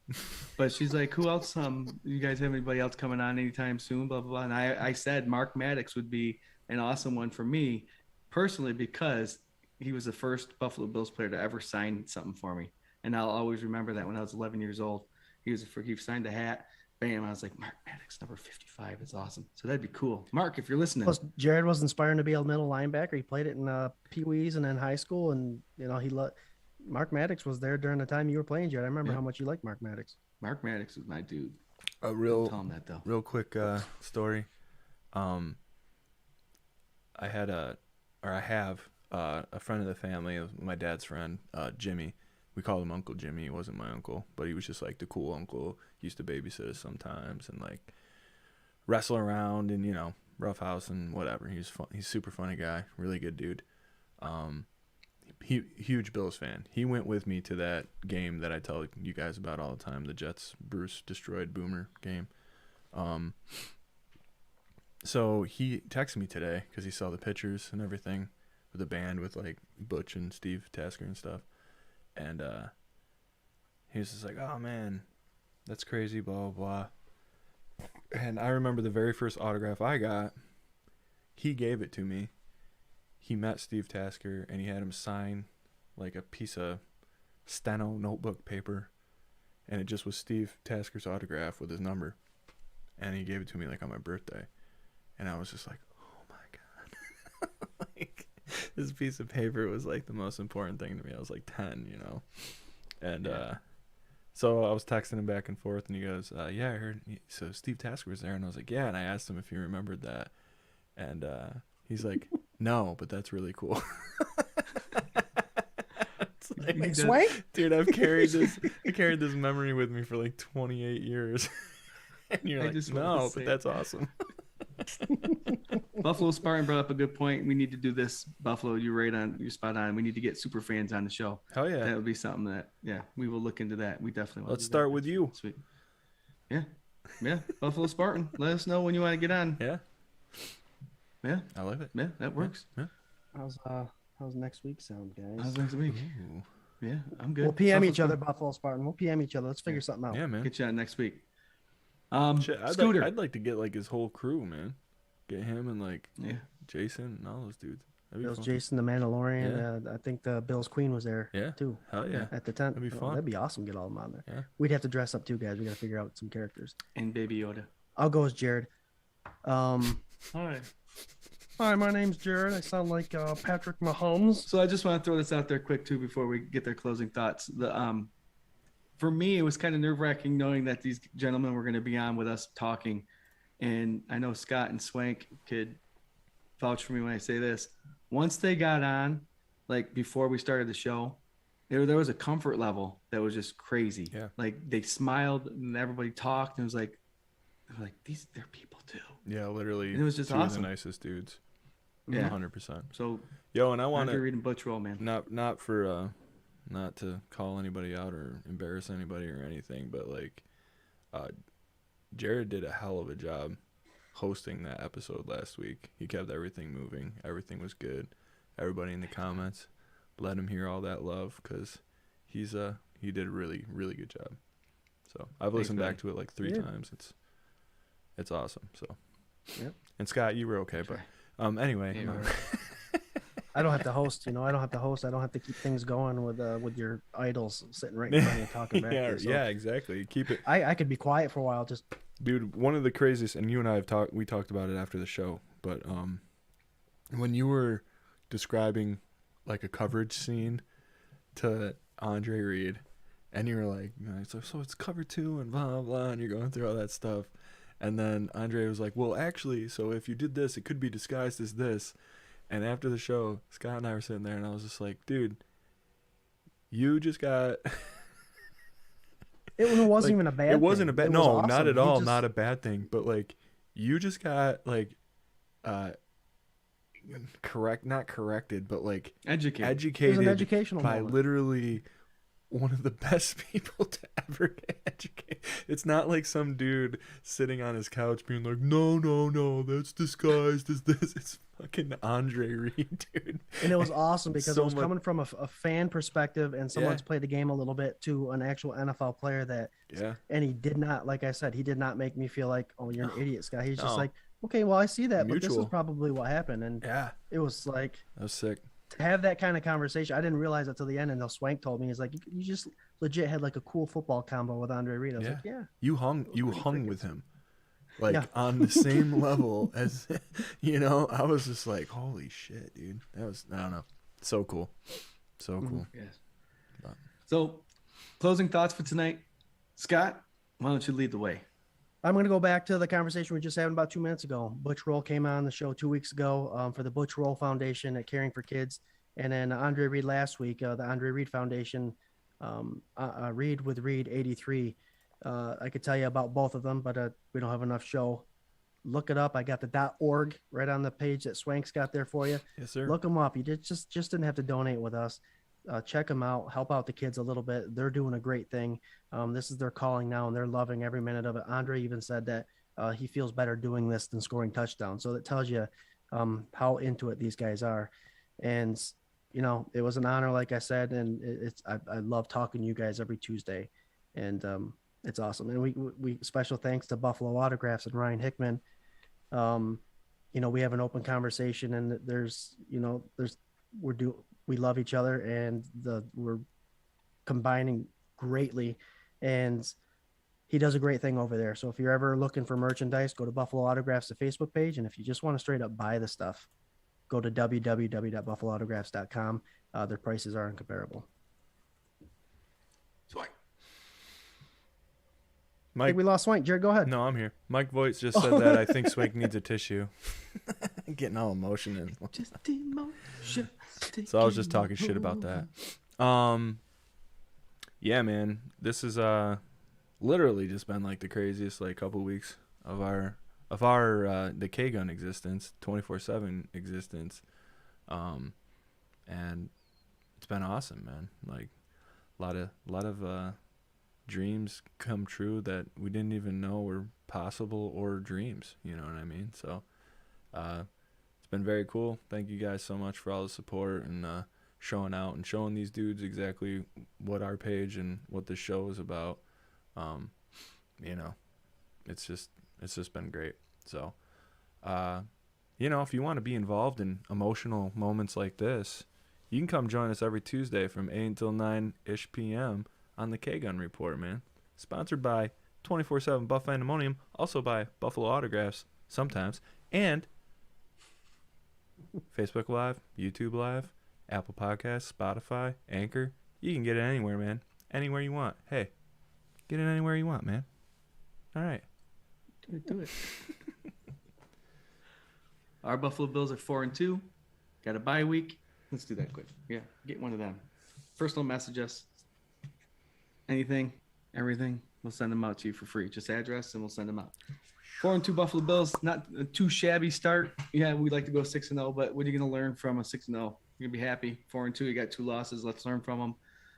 But she's like, who else? You guys have anybody else coming on anytime soon? Blah, blah, blah. And I said Mark Maddox would be an awesome one for me personally because he was the first Buffalo Bills player to ever sign something for me. And I'll always remember that when I was 11 years old. He signed a hat. Bam. I was like, Mark Maddox, number 55. It's awesome. So that'd be cool. Mark, if you're listening. Plus, Jarrod was inspiring to be a middle linebacker. He played it in Pee-wees and then high school. And, Mark Maddox was there during the time you were playing, Jarrod. I remember how much you liked Mark Maddox. Mark Maddox was my dude. A Tell real him that, though. real quick story. I have a friend of the family, my dad's friend, Jimmy. We called him Uncle Jimmy. He wasn't my uncle, but he was just like the cool uncle. He used to babysit us sometimes and like wrestle around and roughhouse and whatever. He's fun. He's a super funny guy, really good dude. Huge Bills fan. He went with me to that game that I tell you guys about all the time, the Jets Bruce destroyed Boomer game. So he texted me today because he saw the pictures and everything with a band with like Butch and Steve Tasker and stuff. And he was just like, "Oh man, that's crazy, blah blah blah." And I remember the very first autograph I got, he gave it to me. He met Steve Tasker and he had him sign like a piece of steno notebook paper, and it just was Steve Tasker's autograph with his number. And he gave it to me like on my birthday. And I was just like, oh my God. Like, this piece of paper was like the most important thing to me. I was like 10, you know. And so I was texting him back and forth, and he goes, yeah, I heard. So Steve Tasker was there. And I was like, yeah. And I asked him if he remembered that. And he's like, no, but that's really cool. It's like, Swank? dude, I carried this memory with me for like 28 years. And you're like, no, but that's awesome. Buffalo Spartan brought up a good point. We need to do this, Buffalo. You're spot on. We need to get super fans on the show. Hell yeah. That would be something that, we will look into that. We definitely want Let's start with you. Sweet. Yeah. Buffalo Spartan. Let us know when you want to get on. Yeah. Yeah. I love it. Yeah, that works. Yeah. How's next week sound, guys? How's next week? Ooh. Yeah, I'm good. We'll PM each other, Spartan. Buffalo Spartan. We'll PM each other. Let's figure something out. Yeah, man. Get you on next week. Shit, Scooter. I'd like to get like his whole crew, man. Get him and like Jason and all those dudes. That'd be Bills fun. Jason the Mandalorian. I think the Bills Queen was there too. Hell yeah. At the tent. That'd be fun. That'd be awesome. Get all of them on there. Yeah. We'd have to dress up too, guys. We got to figure out some characters. And Baby Yoda. I'll go as Jarrod. Hi. Hi, my name's Jarrod. I sound like Patrick Mahomes. So I just want to throw this out there quick too before we get their closing thoughts. For me, it was kind of nerve-wracking knowing that these gentlemen were going to be on with us talking, and I know Scott and Swank could vouch for me when I say this. Once they got on, like before we started the show, there was a comfort level that was just crazy. Yeah. Like they smiled and everybody talked, and it was like, they're people too. Yeah, literally. And it was just two of awesome. the nicest dudes. Yeah. 100%. So Yo, and I want to to read and Butch roll, man. not for not to call anybody out or embarrass anybody or anything, but like Jarrod did a hell of a job hosting that episode last week. He kept everything moving. Everything was good. Everybody in the comments, let him hear all that love, because he did a really, really good job. So I've listened back to it like 3 times. It's awesome. So Yep. And Scott, you were okay, but anyway. I don't have to host, I don't have to host. I don't have to keep things going with your idols sitting right in front of you talking back. Yeah, exactly. Keep it. I could be quiet for a while. Just dude, one of the craziest, and you and I have talked. We talked about it after the show, but when you were describing like a coverage scene to Andre Reed, and you were like, so it's cover 2 and blah blah blah, and you're going through all that stuff, and then Andre was like, well, actually, so if you did this, it could be disguised as this. And after the show, Scott and I were sitting there, and I was just like, dude, you just got... It wasn't even a bad thing. It wasn't a bad... No, awesome. not at all. Not a bad thing. But, like, you just got, like, not corrected, but, like... Educated it was an educational by moment. literally one of the best people to ever get educated. It's not like some dude sitting on his couch being like, no, that's disguised as this. It's fucking Andre Reed, dude. And it was awesome because So it was much- coming from a fan perspective and someone's played the game a little bit to an actual NFL player that, and he did not, like I said, he did not make me feel like, oh, you're an idiot, Scott. He's just like, okay, well, I see that, but this is probably what happened. And it was like, that was sick. to have that kind of conversation, I didn't realize it till the end until Swank told me. He's like, you just legit had like a cool football combo with Andre Reed. I was like, You hung with him. Like on the same level as, I was just like, holy shit, dude. That was, I don't know. So cool. So cool. Yes. So closing thoughts for tonight. Scott, why don't you lead the way? I'm going to go back to the conversation we were just having about 2 minutes ago. Butch Roll came on the show 2 weeks ago for the Butch Roll Foundation at Caring for Kids. And then Andre Reed last week, the Andre Reed Foundation, Read with Reed 83. I could tell you about both of them, but we don't have enough show. Look it up. I got the .org right on the page that Swank's got there for you. Yes, sir. Look them up. You just didn't have to donate with us. Check them out. Help out the kids a little bit. They're doing a great thing. This is their calling now, and they're loving every minute of it. Andre even said that he feels better doing this than scoring touchdowns. So that tells you how into it these guys are. And you know, it was an honor, like I said, and I love talking to you guys every Tuesday, and it's awesome. And we special thanks to Buffalo Autographs and Ryan Hickman. You know, we have an open conversation, and there's, you know, we love each other, and we're combining greatly, and he does a great thing over there. So if you're ever looking for merchandise, go to Buffalo Autographs, the Facebook page, and if you just want to straight up buy the stuff, go to www.buffaloautographs.com. Their prices are incomparable. Swank. I Mike, think we lost Swank. Jared, go ahead. no, I'm here. Mike Voigt just said that I think Swank needs a tissue. Getting all emotion in. Just emotion. So I was just talking shit about that. Yeah, man, this is literally just been like the craziest like couple weeks of our the K-Gun existence, 24/7 existence, and it's been awesome, man. Like a lot of dreams come true that we didn't even know were possible, or dreams, you know what I mean? So it's been very cool. Thank you guys so much for all the support and showing out and showing these dudes exactly what our page and what this show is about. You know, it's just been great. So you know, if you want to be involved in emotional moments like this, you can come join us every Tuesday from 8 until 9-ish p.m. on the K-Gun Report, man. Sponsored by 24/7 Buff Fandemonium, also by Buffalo Autographs sometimes, and Facebook Live, YouTube Live, Apple Podcasts, Spotify, Anchor. You can get it anywhere, man. Anywhere you want. Hey, get it anywhere you want, man. All right. Do it. Our Buffalo Bills are 4-2. Got a bye week. Let's do that quick. Yeah, get one of them. First, they'll message us. Anything, everything, we'll send them out to you for free. Just address, and we'll send them out. 4-2 Buffalo Bills, not a too shabby start. Yeah, we'd like to go 6-0, but what are you going to learn from a 6-0? You're going to be happy. 4-2, you got 2 losses. Let's learn from them.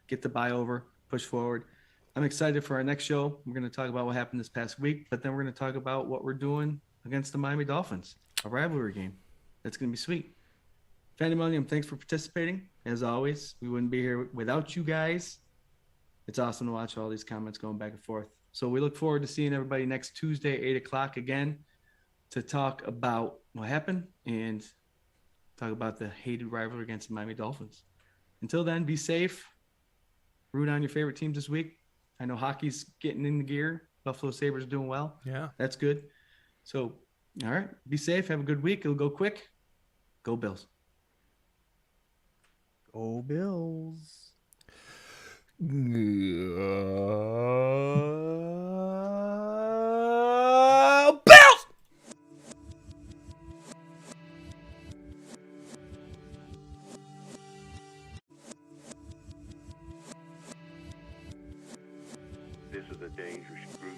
Get the bye over, push forward. I'm excited for our next show. We're going to talk about what happened this past week, but then we're going to talk about what we're doing against the Miami Dolphins, a rivalry game. That's going to be sweet. Fandemonium, thanks for participating. As always, we wouldn't be here without you guys. It's awesome to watch all these comments going back and forth. So we look forward to seeing everybody next Tuesday, 8 o'clock again, to talk about what happened and talk about the hated rivalry against the Miami Dolphins. Until then, be safe. Root on your favorite teams this week. I know hockey's getting in the gear. Buffalo Sabres doing well. Yeah. That's good. So, all right, be safe. Have a good week. It'll go quick. Go Bills. Go Bills. Bills! This is a dangerous group.